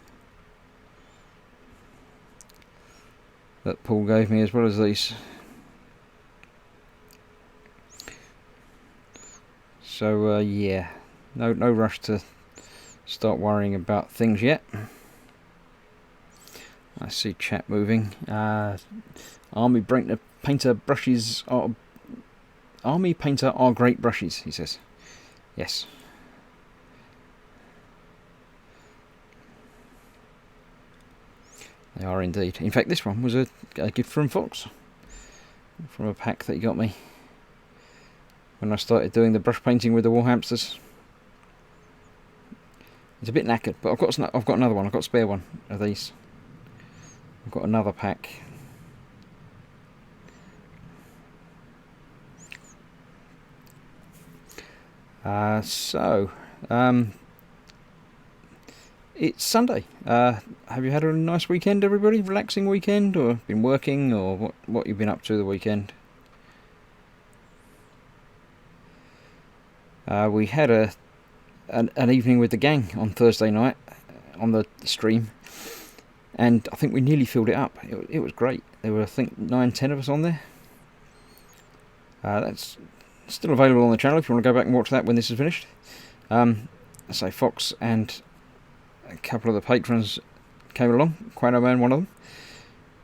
that Paul gave me, as well as these. So yeah, no rush to start worrying about things yet. I see chat moving. Army painter brushes are great brushes, he says. Yes. They are indeed. In fact, this one was a gift from Fox, from a pack that he got me when I started doing the brush painting with the Warhamsters. It's a bit knackered, but I've got another one. I've got a spare one of these. I've got another pack. It's Sunday. Have you had a nice weekend, everybody? Relaxing weekend, or been working, or what you've been up to the weekend? We had an evening with the gang on Thursday night on the stream, and I think we nearly filled it up. It was great. There were, I think, 9-10 of us on there. That's still available on the channel if you want to go back and watch that when this is finished. I say Fox and a couple of the patrons came along, Quano Man one of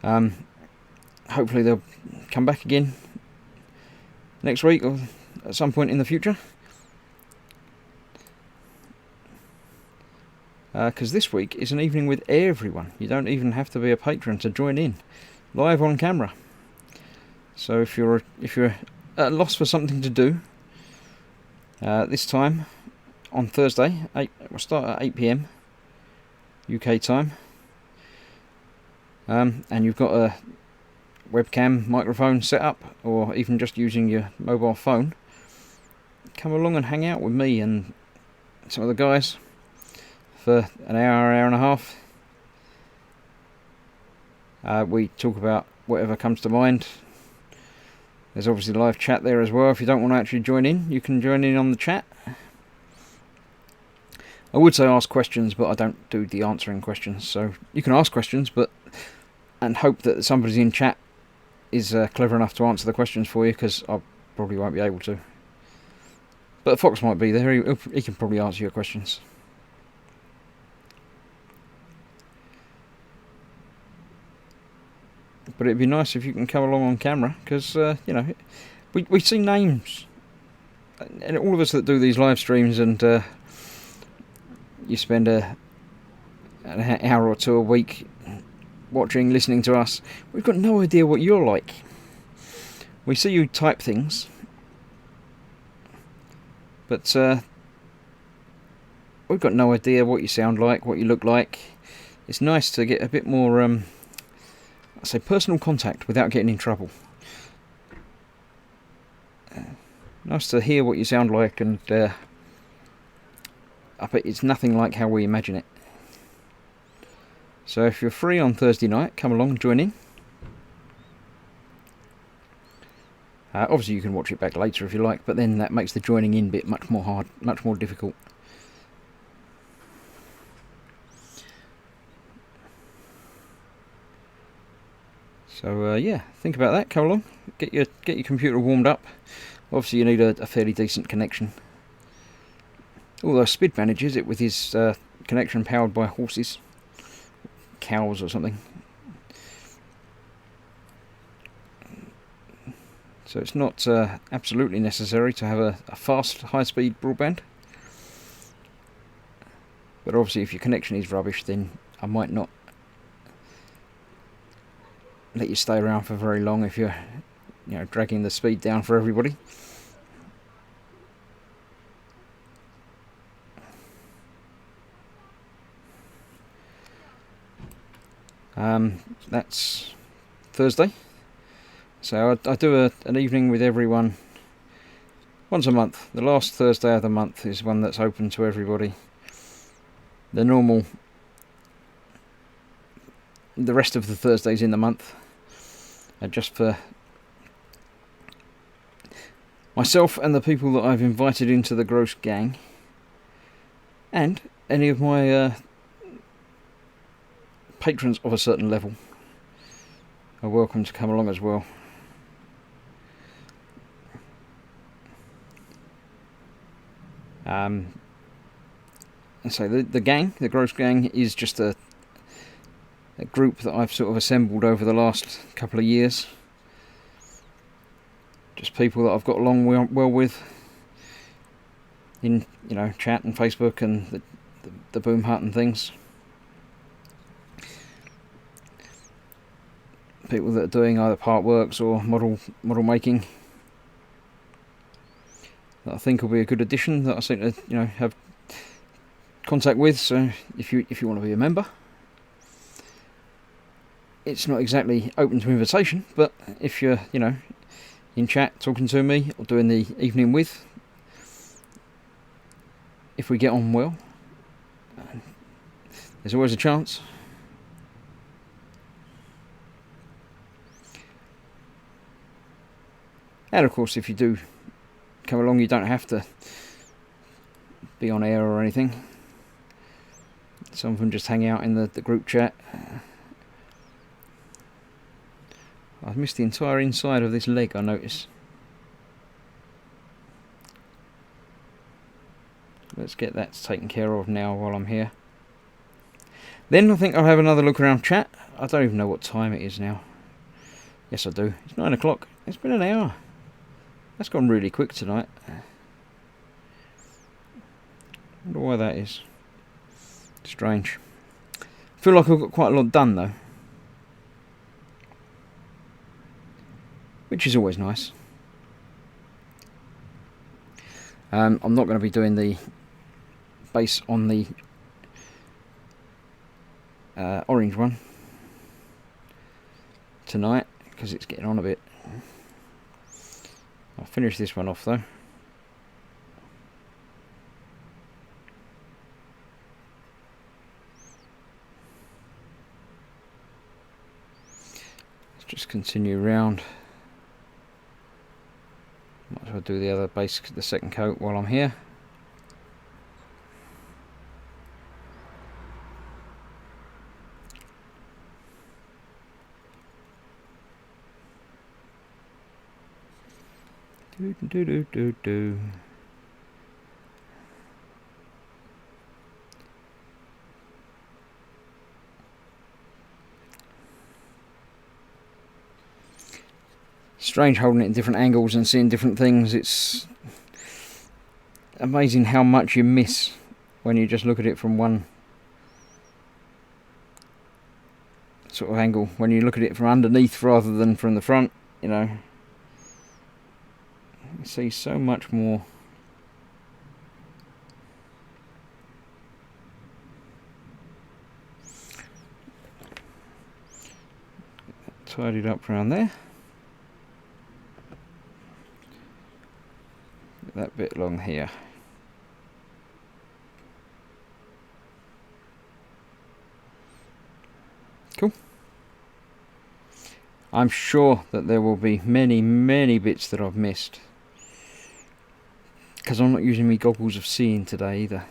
them. Hopefully they'll come back again next week or at some point in the future. Because this week is an evening with everyone. You don't even have to be a patron to join in, live on camera. So if you're at a loss for something to do, this time on Thursday, we'll start at 8 PM UK time, and you've got a webcam microphone set up, or even just using your mobile phone, come along and hang out with me and some of the guys for an hour and a half. We talk about whatever comes to mind. There's obviously live chat there as well. If you don't want to actually join in, you can join in on the chat. I would say ask questions, but I don't do the answering questions. So you can ask questions, and hope that somebody in chat is clever enough to answer the questions for you, because I probably won't be able to. But Fox might be there. He can probably answer your questions. But it'd be nice if you can come along on camera, because we see names, and all of us that do these live streams, and you spend an hour or two a week watching, listening to us. We've got no idea what you're like. We see you type things, but we've got no idea what you sound like, what you look like. It's nice to get a bit more, I say, personal contact without getting in trouble. Nice to hear what you sound like, and I bet it's nothing like how we imagine it. So if you're free on Thursday night, come along and join in. Obviously you can watch it back later if you like, but then that makes the joining in bit much more difficult. So yeah, think about that. Come along, get your computer warmed up. Obviously you need a fairly decent connection. Although Spid manages it with his connection powered by horses, cows or something. So it's not absolutely necessary to have a fast, high-speed broadband. But obviously if your connection is rubbish, then I might not let you stay around for very long if you're dragging the speed down for everybody. That's Thursday. So I do an evening with everyone once a month. The last Thursday of the month is one that's open to everybody. The rest of the Thursdays in the month just for myself and the people that I've invited into the Gross Gang, and any of my patrons of a certain level are welcome to come along as well. So the gang, the Gross Gang, is just a group that I've sort of assembled over the last couple of years. Just people that I've got along well with in, you know, chat and Facebook and the Boom Hut and things. People that are doing either part works or model making that I think will be a good addition, that I seem to, you know, have contact with. So if you want to be a member, it's not exactly open to invitation, but if you're, you know, in chat talking to me or doing the evening with, if we get on well, there's always a chance. And of course, if you do come along, you don't have to be on air or anything. Some of them just hang out in the group chat. I've missed the entire inside of this leg, I notice. Let's get that taken care of now while I'm here. Then I think I'll have another look around chat. I don't even know what time it is now. Yes, I do. It's 9 o'clock. It's been an hour. That's gone really quick tonight. I wonder why that is. Strange. I feel like I've got quite a lot done though, which is always nice. I'm not going to be doing the base on the orange one tonight because it's getting on a bit. I'll finish this one off though. Let's just continue round. Might as well do the other base, the second coat, while I'm here. Do. Strange holding it in different angles and seeing different things. It's amazing how much you miss when you just look at it from one sort of angle. When you look at it from underneath rather than from the front, you know. You see so much more. Tidied up around there. Get that bit along here. Cool. I'm sure that there will be many bits that I've missed, because I'm not using my goggles of seeing today either.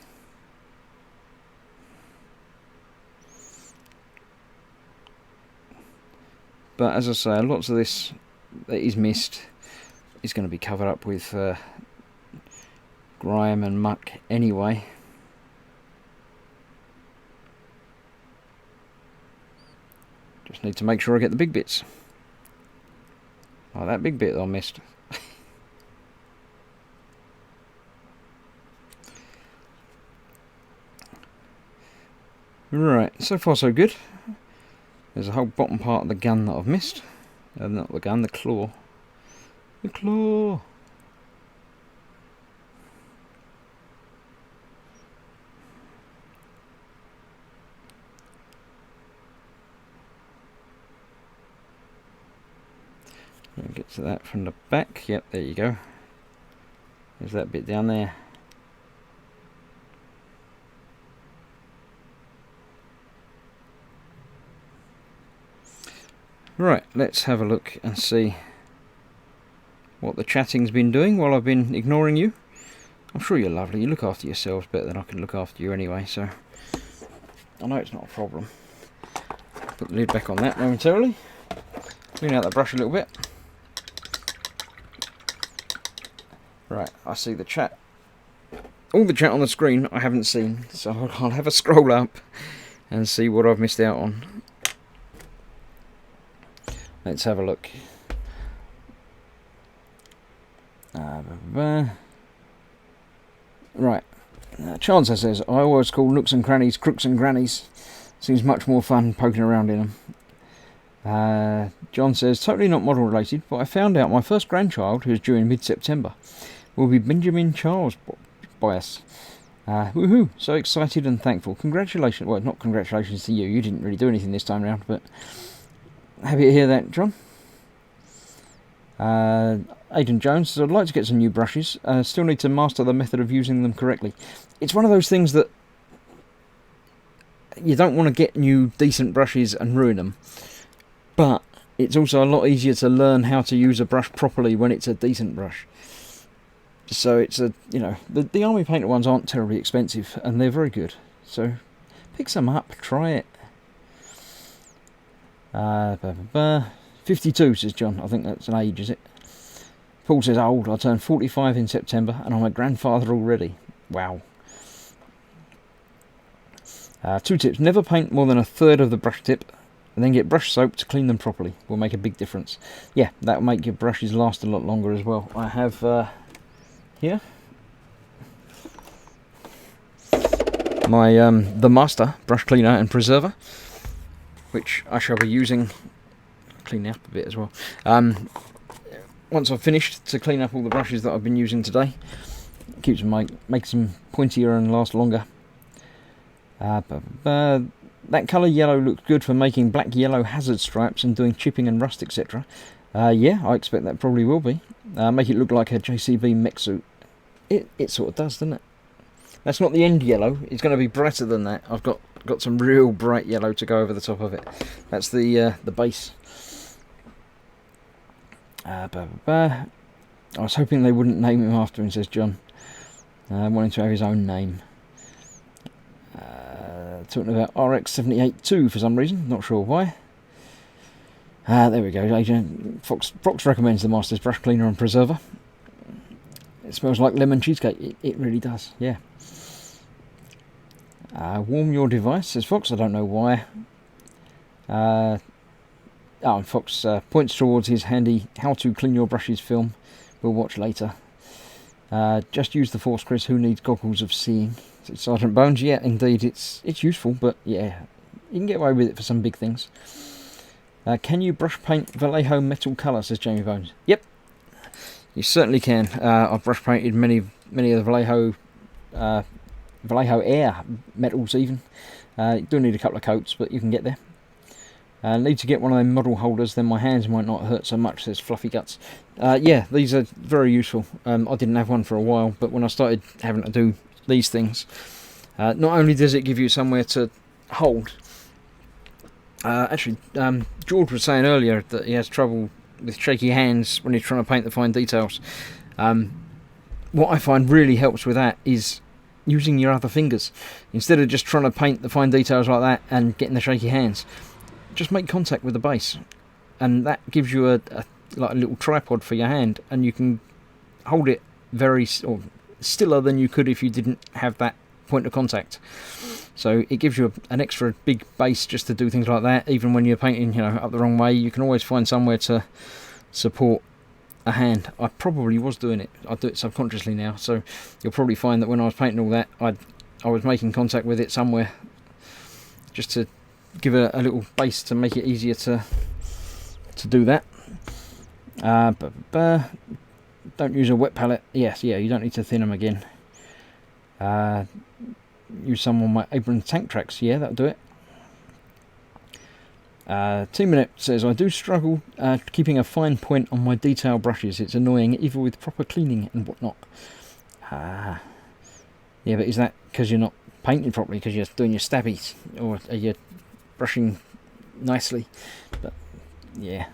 But as I say, lots of this that is missed is going to be covered up with grime and muck anyway. Just need to make sure I get the big bits. Oh, that big bit that I missed. Right, so far so good. There's a whole bottom part of the gun that I've missed. Not the gun, the claw. The claw! Get to that from the back. Yep, there you go. There's that bit down there. Right, let's have a look and see what the chatting's been doing while I've been ignoring you. I'm sure you're lovely. You look after yourselves better than I can look after you anyway, so I know it's not a problem. Put the lid back on that momentarily. Clean out the brush a little bit. Right, I see the chat. All the chat on the screen I haven't seen, so I'll have a scroll up and see what I've missed out on. Let's have a look. Right, Chancellor says, I always call nooks and crannies crooks and grannies. Seems much more fun poking around in them. John says, totally not model related, but I found out my first grandchild, who is due in mid-September, will be Benjamin Charles Bias. Woohoo! So excited and thankful. Congratulations. Well, not congratulations to you. You didn't really do anything this time round, but happy to hear that, John. Aidan Jones says, I'd like to get some new brushes. Still need to master the method of using them correctly. It's one of those things that you don't want to get new decent brushes and ruin them. But it's also a lot easier to learn how to use a brush properly when it's a decent brush. So it's a, you know, the army painted ones aren't terribly expensive and they're very good. So pick some up, try it. 52 says John. I think that's an age, is it? Paul says old. I turned 45 in September and I'm a grandfather already. Wow. 2 tips. Never paint more than a third of the brush tip and then get brush soap to clean them properly. Will make a big difference. Yeah, that'll make your brushes last a lot longer as well. I have here my the Master brush cleaner and preserver, which I shall be using. Clean up a bit as well. Once I've finished to clean up all the brushes that I've been using today, it keeps them makes them pointier and last longer. That colour yellow looks good for making black yellow hazard stripes and doing chipping and rust, etc. Yeah, I expect that probably will be. Make it look like a JCB mech suit. It sort of does, doesn't it? That's not the end yellow. It's going to be brighter than that. I've got some real bright yellow to go over the top of it. That's the base. I was hoping they wouldn't name him after him, says John. Wanting to have his own name. Talking about RX-78-2 for some reason, not sure why. There we go. Fox recommends the Master's brush cleaner and preserver. It smells like lemon cheesecake. It really does, yeah. Warm your device, says Fox. I don't know why. And Fox points towards his handy how to clean your brushes film. We'll watch later. Just use the force, Chris. Who needs goggles of seeing? Says Sergeant Bones. Yeah, indeed, it's useful, but yeah, you can get away with it for some big things. Can you brush paint Vallejo metal colour, says Jamie Bones. Yep, you certainly can. I've brush painted many of the Vallejo Air metals even. You do need a couple of coats, but you can get there. Need to get one of them model holders, then my hands might not hurt so much, says Fluffy Guts. Yeah, these are very useful. I didn't have one for a while, but when I started having to do these things, not only does it give you somewhere to hold. Actually, George was saying earlier that he has trouble with shaky hands when he's trying to paint the fine details. What I find really helps with that is using your other fingers. Instead of just trying to paint the fine details like that and getting the shaky hands, just make contact with the base. And that gives you like a little tripod for your hand, and you can hold it or stiller than you could if you didn't have that point of contact. So it gives you an extra big base just to do things like that. Even when you're painting, up the wrong way, you can always find somewhere to support a hand. I probably was doing it. I do it subconsciously now. So you'll probably find that when I was painting all that, I was making contact with it somewhere, just to give a little base to make it easier to do that. Don't use a wet palette. Yes, yeah, you don't need to thin them again. Use some on my Abrams tank tracks. Yeah, that'll do it. 2 Minute says, I do struggle keeping a fine point on my detail brushes. It's annoying, even with proper cleaning and whatnot. Yeah, but is that because you're not painting properly, because you're doing your stabbies, or are you brushing nicely? But yeah.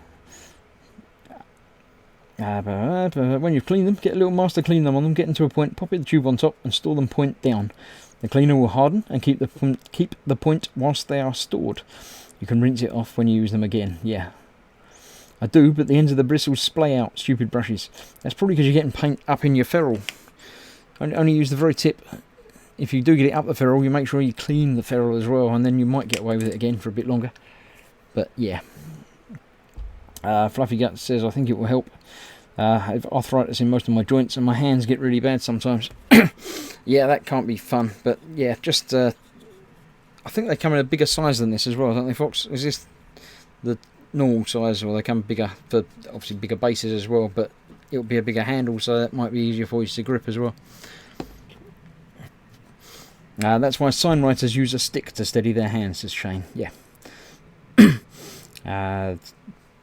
But when you've cleaned them, get a little master clean them on them, get them to a point, pop it the tube on top and store them point down. The cleaner will harden and keep the point whilst they are stored. You can rinse it off when you use them again. Yeah, I do, but the ends of the bristles splay out, stupid brushes. That's probably because you're getting paint up in your ferrule. Only use the very tip. If you do get it up the ferrule, you make sure you clean the ferrule as well, and then you might get away with it again for a bit longer. But yeah. Fluffy Gut says, I think it will help. I have arthritis in most of my joints and my hands get really bad sometimes. Yeah, that can't be fun. But yeah, just I think they come in a bigger size than this as well, don't they, Fox? Is this the normal size, or they come bigger for obviously bigger bases as well, but it'll be a bigger handle, so that might be easier for you to grip as well. That's why sign writers use a stick to steady their hands, says Shane. Yeah.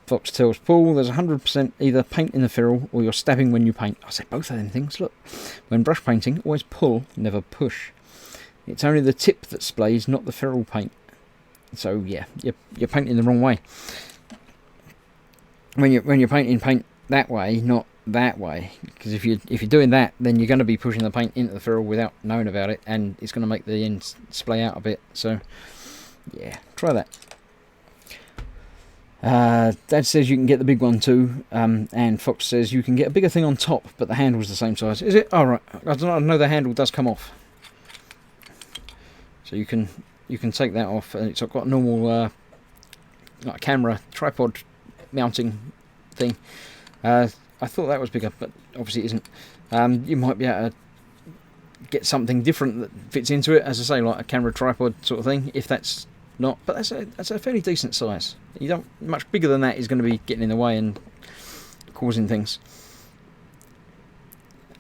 Fox tells Paul there's 100% either paint in the ferrule or you're stabbing when you paint. I say both of them things, look. When brush painting, always pull, never push. It's only the tip that splays, not the ferrule paint. So yeah, you're painting the wrong way. When you're painting, paint that way, not that way. Because if you're doing that, then you're going to be pushing the paint into the ferrule without knowing about it, and it's going to make the ends splay out a bit. So yeah, try that. Dad says you can get the big one too, and Fox says you can get a bigger thing on top, but the handle's the same size. Is it? Oh, right. I know the handle does come off, so you can take that off, and it's got a normal like camera tripod mounting thing. I thought that was bigger, but obviously it isn't. You might be able to get something different that fits into it, as I say, like a camera tripod sort of thing, if that's not, but that's a fairly decent size. You don't, much bigger than that is going to be getting in the way and causing things.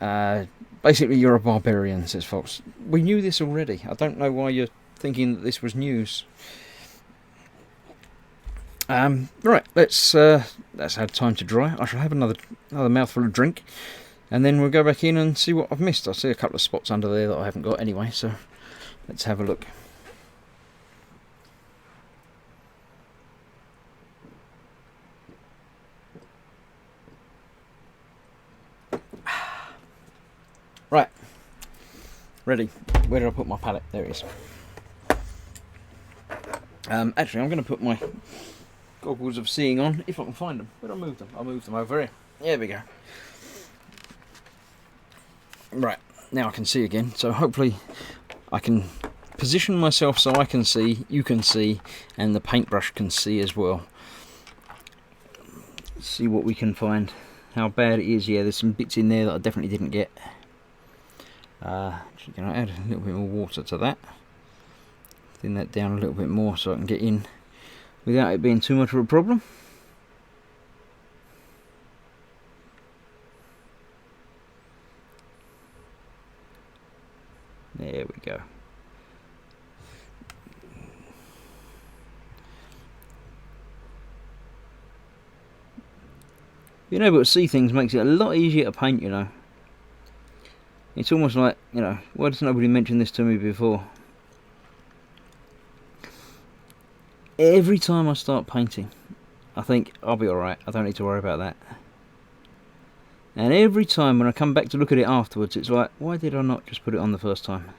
Basically, you're a barbarian, says Fox. We knew this already. I don't know why you're thinking that this was news. Right, that's had time to dry. I shall have another mouthful of drink, and then we'll go back in and see what I've missed. I see a couple of spots under there that I haven't got anyway, so let's have a look. Right, ready. Where did I put my palette? There it is. Actually, I'm going to put my goggles of seeing on, if I can find them. Where did I move them? I moved them over here. There we go. Right, now I can see again, so hopefully I can position myself so I can see, you can see, and the paintbrush can see as well. See what we can find. How bad it is. Yeah, there's some bits in there that I definitely didn't get. Actually, going to add a little bit more water to that. Thin that down a little bit more so I can get in without it being too much of a problem. There we go. Being able to see things makes it a lot easier to paint, you know. It's almost like, you know, why does nobody mention this to me before? Every time I start painting, I think, I'll be alright, I don't need to worry about that. And every time when I come back to look at it afterwards, it's like, why did I not just put it on the first time?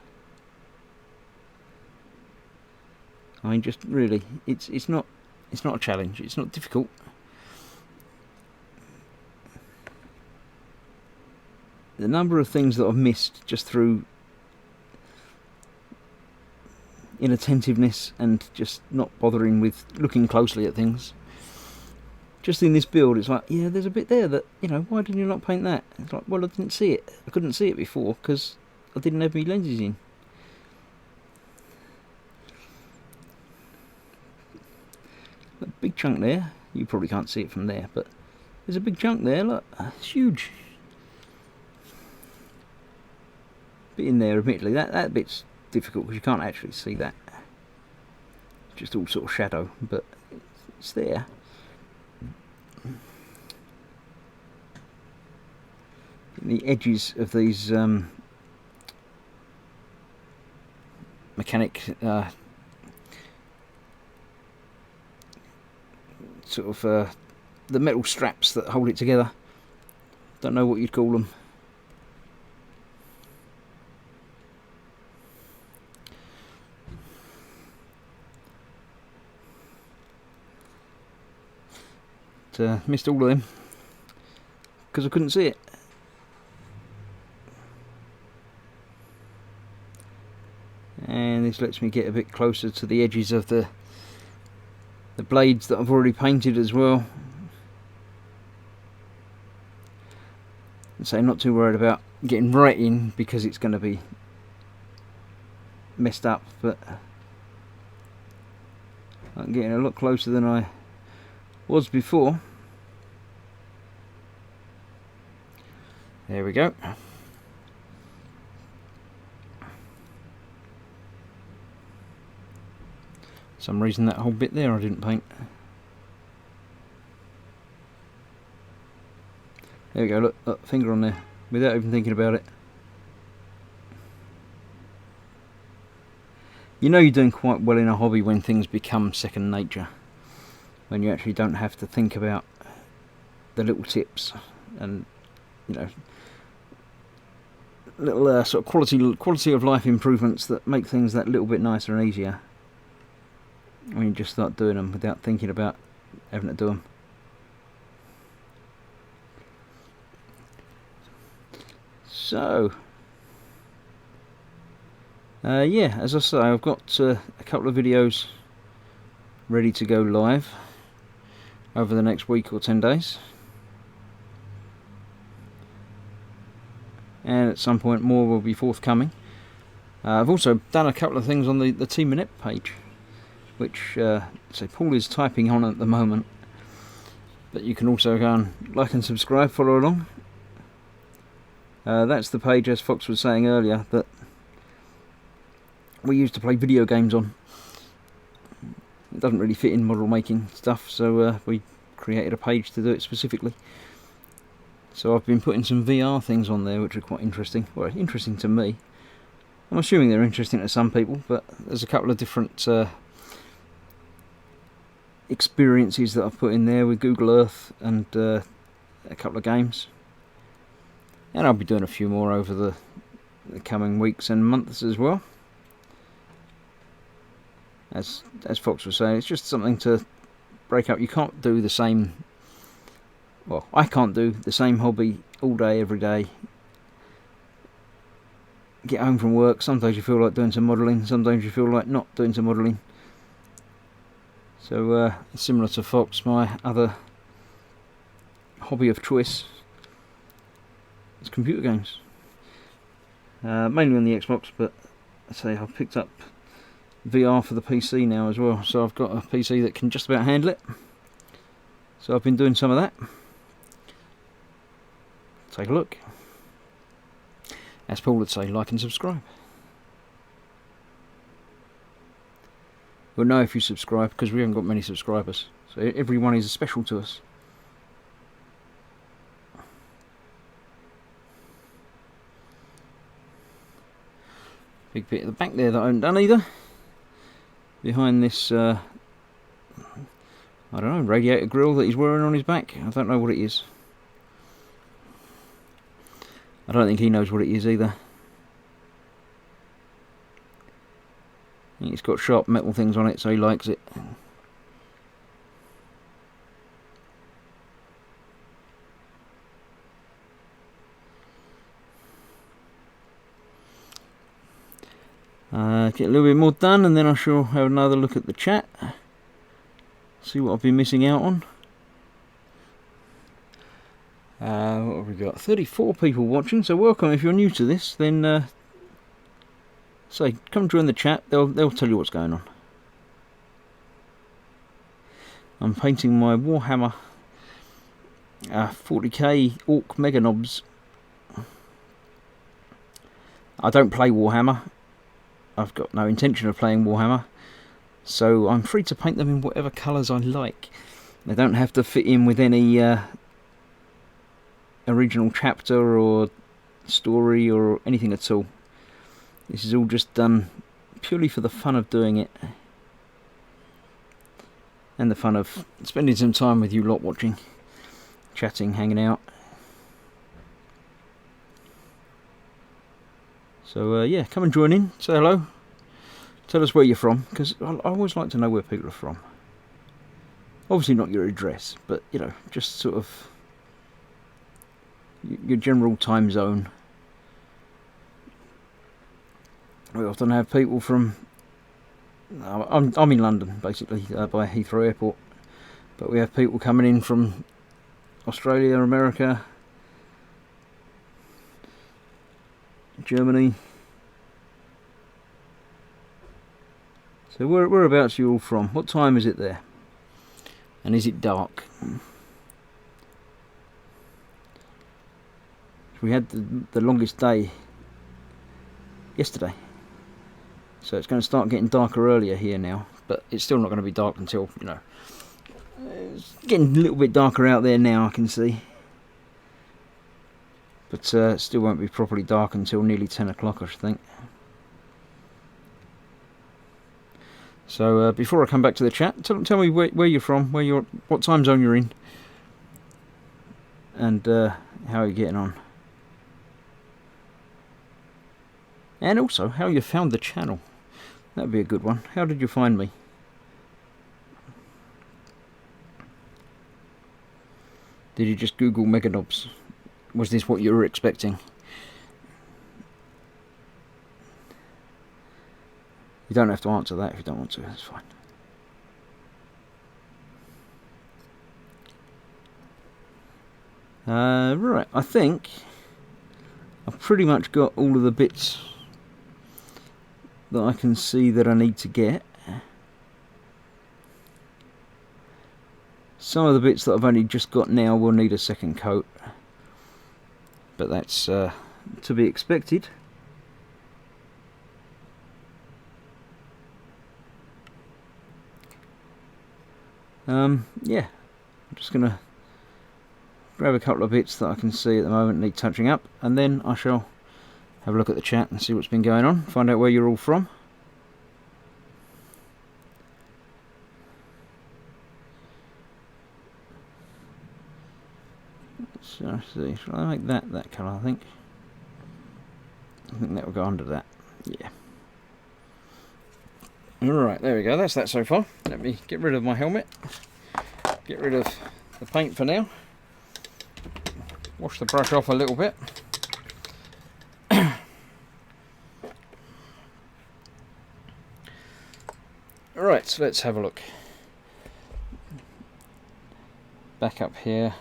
I mean, just really, it's not a challenge, it's not difficult. The number of things that I've missed just through inattentiveness and just not bothering with looking closely at things. Just in this build, it's like, yeah, there's a bit there that, you know, why didn't you not paint that? It's like, well, I didn't see it. I couldn't see it before because I didn't have my lenses in. A big chunk there. You probably can't see it from there, but there's a big chunk there. Look, it's huge. Bit in there, admittedly, that bit's difficult because you can't actually see that. Just all sort of shadow, but it's there. The edges of these mechanic sort of the metal straps that hold it together. Don't know what you'd call them. Missed all of them because I couldn't see it. And this lets me get a bit closer to the edges of the blades that I've already painted as well. So I'm not too worried about getting right in because it's going to be messed up, but I'm getting a lot closer than I was before. There we go. For some reason that whole bit there I didn't paint. There we go, look, finger on there, without even thinking about it. You know you're doing quite well in a hobby when things become second nature. When you actually don't have to think about the little tips and, you know, little sort of quality of life improvements that make things that little bit nicer and easier. When you just start doing them without thinking about having to do them. So, yeah, as I say, I've got a couple of videos ready to go live over the next week or 10 days. And at some point more will be forthcoming. I've also done a couple of things on the Team Inept page, which so Paul is typing on at the moment, but you can also go and like and subscribe, follow along. That's the page, as Fox was saying earlier, that we used to play video games on. It doesn't really fit in model making stuff, so we created a page to do it specifically. So I've been putting some VR things on there which are quite interesting. Well, interesting to me. I'm assuming they're interesting to some people, but there's a couple of different experiences that I've put in there with Google Earth and a couple of games. And I'll be doing a few more over the coming weeks and months as well. As Fox was saying, it's just something to break up. You can't do the same, well, I can't do the same hobby all day, every day. Get home from work, sometimes you feel like doing some modelling, sometimes you feel like not doing some modelling. So, similar to Fox, my other hobby of choice is computer games. Mainly on the Xbox, but I say I've picked up VR for the PC now as well, so I've got a PC that can just about handle it. So I've been doing some of that. Take a look. As Paul would say, like and subscribe. We'll know if you subscribe because we haven't got many subscribers, so everyone is special to us. Big bit at the back there that I haven't done either. Behind this, I don't know, radiator grill that he's wearing on his back. I don't know what it is. I don't think he knows what it is either. I think it's got sharp metal things on it, so he likes it. Get a little bit more done and then I shall have another look at the chat. See what I've been missing out on. What have we got? 34 people watching, so welcome. If you're new to this, then say come join the chat. They'll tell you what's going on. I'm painting my Warhammer 40k Orc Mega Knobs. I don't play Warhammer. I've got no intention of playing Warhammer, so I'm free to paint them in whatever colours I like. They don't have to fit in with any original chapter or story or anything at all. This is all just done purely for the fun of doing it. and the fun of spending some time with you lot, watching, chatting, hanging out. So yeah, come and join in, say hello, tell us where you're from, because I always like to know where people are from. Obviously not your address, but you know, just sort of your general time zone. We often have people from, I'm in London basically, by Heathrow Airport, but we have people coming in from Australia, America, Germany. So whereabouts are you all from? What time is it there? And is it dark? We had the longest day yesterday, so it's going to start getting darker earlier here now, but it's still not going to be dark until, you know, it's getting a little bit darker out there now, I can see, but it still won't be properly dark until nearly 10 o'clock, I think. So before I come back to the chat, tell me where you're from, what time zone you're in, and how you're getting on. And also, how you found the channel. That'd be a good one. How did you find me? Did you just Google Meganobs? Was this what you were expecting? You don't have to answer that if you don't want to, that's fine. Right, I think I've pretty much got all of the bits that I can see that I need to get. Some of the bits that I've only just got now will need a second coat, but that's to be expected. Yeah, I'm just gonna grab a couple of bits that I can see at the moment need touching up, and then I shall have a look at the chat and see what's been going on, find out where you're all from. So let's see, shall I make that colour? I think that will go under that. Yeah. Alright, there we go, that's that so far. Let me get rid of my helmet, get rid of the paint for now, wash the brush off a little bit. Right, so let's have a look. Back up here.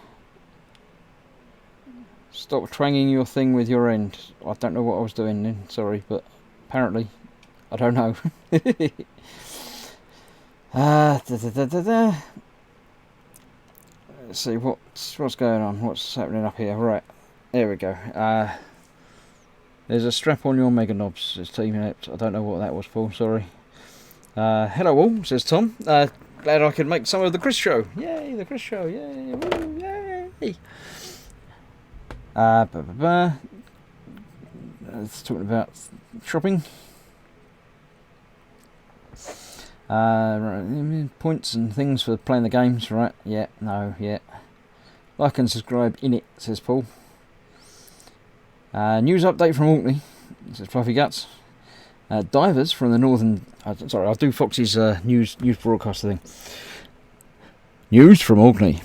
Stop twanging your thing with your end. I don't know what I was doing then, sorry, but apparently I don't know. Let's see what's going on, what's happening up here. Right, there we go. There's a strap on your Meganobs, says Team Inept. I don't know what that was for, sorry. Hello all, says Tom. Glad I could make some of the Chris show. Yay, the Chris show, yay, woo, yay. It's talking about shopping. Right, points and things for playing the games, right? Yeah, no, yeah. Like and subscribe in it, says Paul. News update from Orkney, says Fluffy Guts. Divers from the northern... sorry, I'll do Foxy's news broadcaster thing. News from Orkney.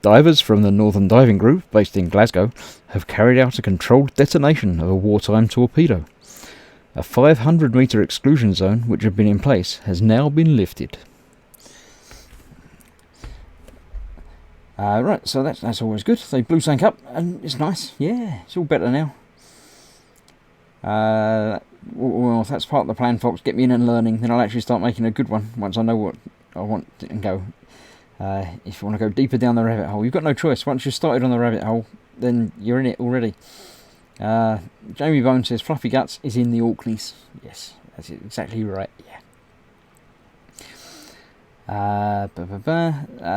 Divers from the Northern Diving Group, based in Glasgow, have carried out a controlled detonation of a wartime torpedo. A 500-metre exclusion zone, which had been in place, has now been lifted. Right, so that's always good. They blew something up, and it's nice. Yeah, it's all better now. Well, if that's part of the plan, folks, get me in and learning, then I'll actually start making a good one once I know what I want and go. If you want to go deeper down the rabbit hole, you've got no choice. Once you've started on the rabbit hole, then you're in it already. Jamie Bone says Fluffy Guts is in the Orkneys. Yes, that's exactly right. Yeah.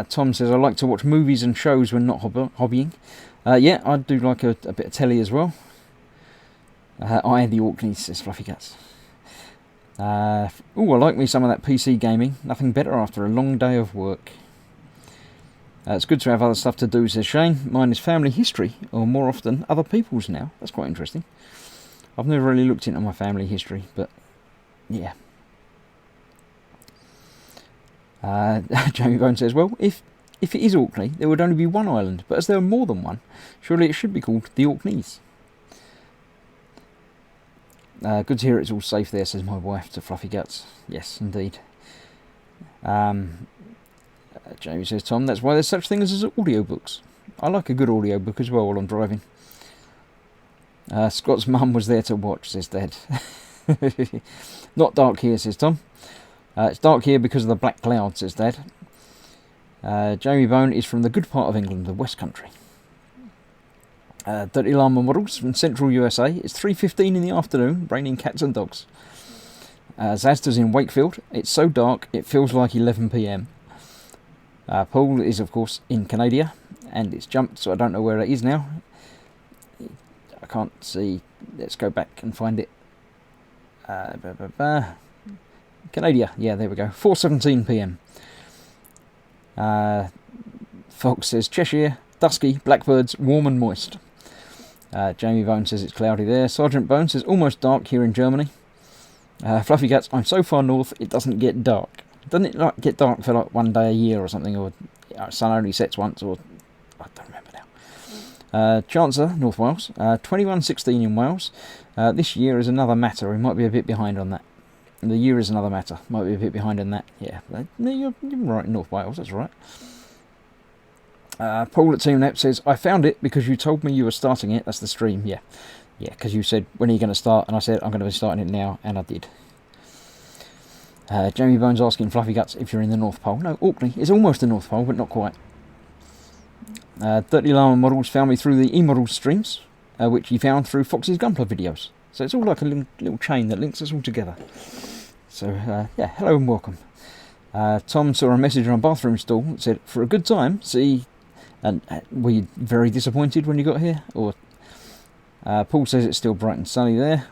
Tom says I like to watch movies and shows when not hobbying. Yeah, I do like a bit of telly as well. I the Orkneys, says Fluffy Guts. I like me some of that PC gaming. Nothing better after a long day of work. It's good to have other stuff to do, says Shane. Mine is family history, or more often, other people's now. That's quite interesting. I've never really looked into my family history, but yeah. Jamie Bone says, well, if it is Orkney, there would only be one island, but as there are more than one, surely it should be called the Orkneys. Good to hear it's all safe there, says my wife to Fluffy Guts. Yes, indeed. Jamie says, Tom, that's why there's such things as audiobooks. I like a good audiobook as well while I'm driving. Scott's mum was there to watch, says Dad. Not dark here, says Tom. It's dark here because of the black cloud, says Dad. Jamie Bone is from the good part of England, the West Country. Dirty Llama Models from Central USA. It's 3:15 in the afternoon, raining cats and dogs. Zazda's in Wakefield. It's so dark, it feels like 11 p.m. Paul is, of course, in Canada, and it's jumped, so I don't know where it is now. I can't see. Let's go back and find it. Canada, yeah, there we go. 4:17 p.m. Fox says Cheshire, dusky, blackbirds, warm and moist. Jamie Bone says it's cloudy there. Sergeant Bone says almost dark here in Germany. Fluffy Guts, I'm so far north it doesn't get dark. Doesn't it like get dark for like one day a year or something, or sun only sets once, or I don't remember now. Chancer, North Wales, 21:16 in Wales. This year is another matter. We might be a bit behind on that. The year is another matter. Might be a bit behind on that. Yeah, you're right in North Wales. That's right. Paul at Team Nep says, I found it because you told me you were starting it. That's the stream. Yeah, because you said, when are you going to start? And I said, I'm going to be starting it now, and I did. Jamie Bones asking Fluffy Guts if you're in the North Pole. No, Orkney is almost the North Pole, but not quite. Dirty Llama Models found me through the eModels streams, which he found through Fox's Gunpla videos. So it's all like a little chain that links us all together. So, yeah, hello and welcome. Tom saw a message on a bathroom stall that said, for a good time, see... And were you very disappointed when you got here? Or Paul says it's still bright and sunny there.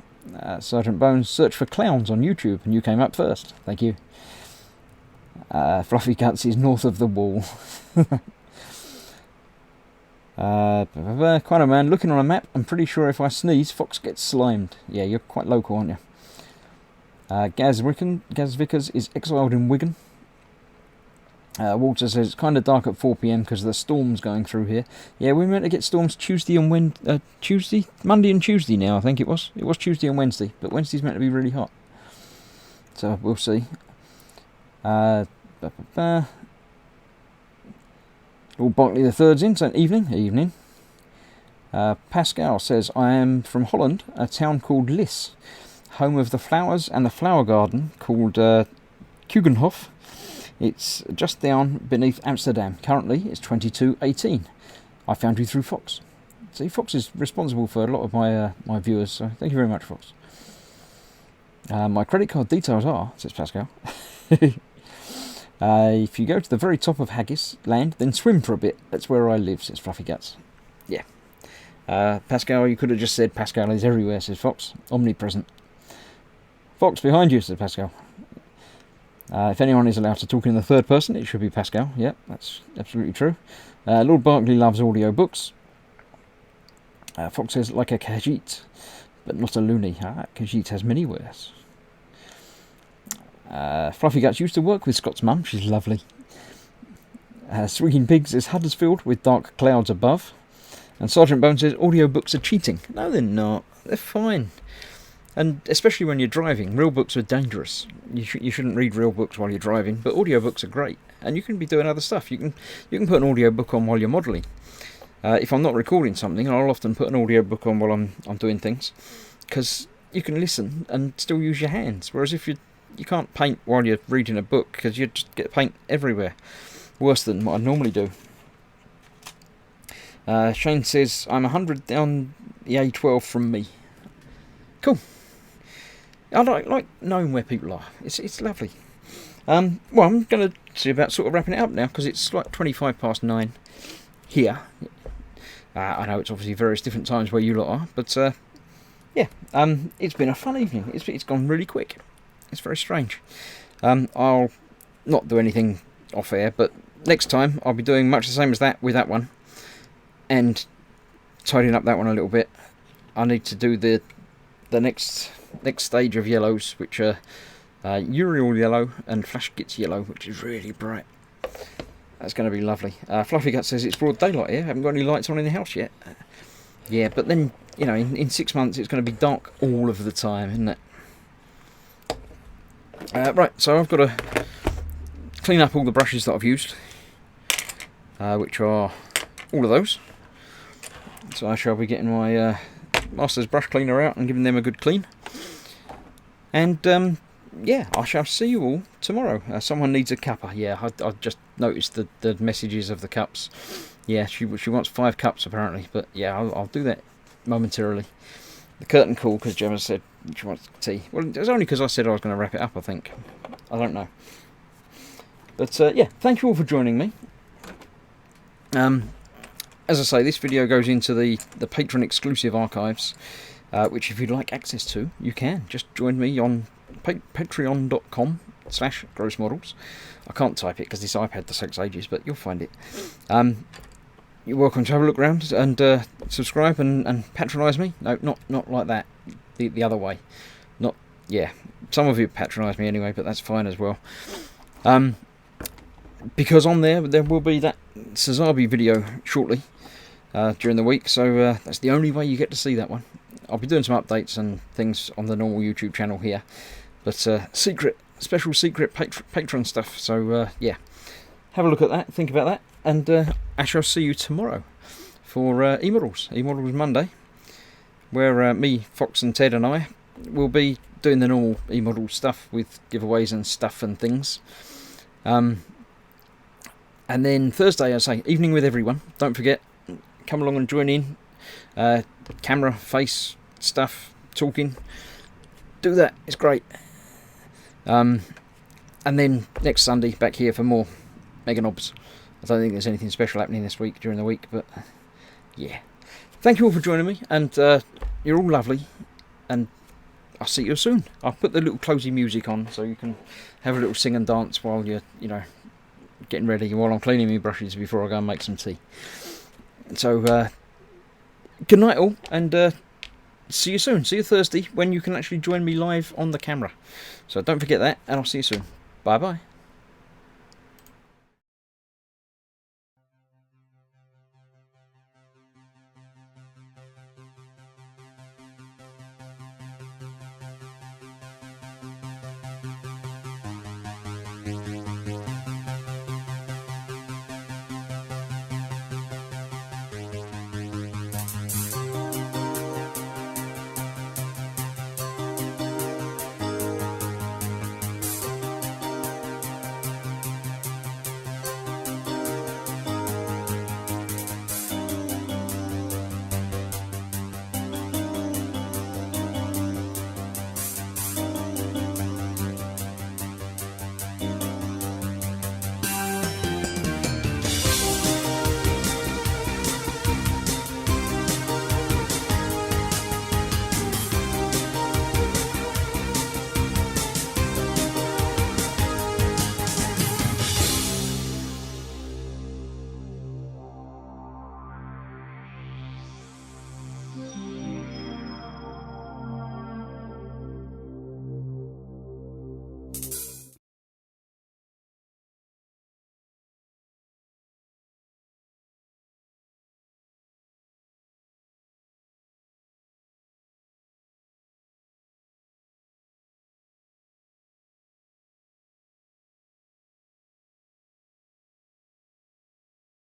Sergeant Bones, search for clowns on YouTube, and you came up first. Thank you. Fluffy Guts is north of the wall. Kind of man, looking on a map, I'm pretty sure if I sneeze, Fox gets slimed. Yeah, you're quite local, aren't you? Gaz Vickers is exiled in Wigan. Walter says it's kind of dark at 4 p.m. because of the storms going through here. Yeah, we're meant to get storms Tuesday and Monday and Tuesday now, I think it was. It was Tuesday and Wednesday, but Wednesday's meant to be really hot. So we'll see. Lord Barkley the Third's in, so evening. Pascal says, I am from Holland, a town called Lis, home of the flowers and the flower garden called Kugenhof. It's just down beneath Amsterdam. Currently, it's 22:18. I found you through Fox. See, Fox is responsible for a lot of my viewers, so thank you very much, Fox. My credit card details are, says Pascal, if you go to the very top of Haggis Land, then swim for a bit. That's where I live, says Fluffy Guts. Yeah. Pascal, you could have just said Pascal is everywhere, says Fox. Omnipresent. Fox, behind you, says Pascal. If anyone is allowed to talk in the third person, it should be Pascal. Yeah, that's absolutely true. Lord Barkley loves audiobooks. Fox says, like a Khajiit, but not a loony. Khajiit has many wares. Fluffy Guts used to work with Scott's mum. She's lovely. Sweeking Pigs is Huddersfield with dark clouds above. And Sergeant Bone says, audiobooks are cheating. No, they're not. They're fine. And especially when you're driving, real books are dangerous. You shouldn't read real books while you're driving, but audiobooks are great. And you can be doing other stuff. You can put an audiobook on while you're modelling. If I'm not recording something, I'll often put an audiobook on while I'm doing things, because you can listen and still use your hands. Whereas if you can't paint while you're reading a book, because you just get paint everywhere. Worse than what I normally do. Shane says, I'm 100 down the A12 from me. Cool. I like knowing where people are. It's lovely. Well, I'm going to see about sort of wrapping it up now, because it's like 9:25 here. I know it's obviously various different times where you lot are, but yeah, it's been a fun evening. It's gone really quick. It's very strange. I'll not do anything off air, but next time I'll be doing much the same as that with that one, and tidying up that one a little bit. I need to do the next stage of yellows, which are Uriel yellow and Flash Gits yellow, which is really bright. That's going to be lovely. Fluffy Gut says it's broad daylight here. Haven't got any lights on in the house yet. Yeah, but then, you know, in 6 months it's going to be dark all of the time, isn't it? Right, so I've got to clean up all the brushes that I've used, which are all of those. So I shall be getting my Master's brush cleaner out and giving them a good clean. And yeah, I shall see you all tomorrow. Someone needs a cuppa. Yeah, I just noticed the messages of the cups. Yeah, she wants 5 cups apparently, but yeah, I'll do that momentarily. The curtain call, because Gemma said she wants tea. Well, it was only because I said I was going to wrap it up, I think. I don't know. But yeah, thank you all for joining me. As I say, this video goes into the Patreon exclusive archives, which if you'd like access to, you can. Just join me on patreon.com/grossmodels. I can't type it because this iPad takes ages, but you'll find it. You're welcome to have a look around and subscribe and patronise me. No, not like that. The other way. Not, yeah. Some of you patronise me anyway, but that's fine as well. Because on there will be that Sazabi video shortly during the week, so that's the only way you get to see that one. I'll be doing some updates and things on the normal YouTube channel here, but special secret Patreon stuff. So yeah, have a look at that, think about that, and I shall see you tomorrow for eModels Monday, where me, Fox and Ted and I will be doing the normal eModel stuff with giveaways and stuff and things. And then Thursday, I say, evening with everyone. Don't forget, come along and join in. Camera, face, stuff, talking. Do that, it's great. And then next Sunday, back here for more Mega Knobs. I don't think there's anything special happening this week during the week, but yeah. Thank you all for joining me, and you're all lovely, and I'll see you soon. I'll put the little closey music on so you can have a little sing and dance while you're, getting ready, while I'm cleaning my brushes before I go and make some tea. So, good night all, and see you soon. See you Thursday when you can actually join me live on the camera. So don't forget that, and I'll see you soon. Bye bye.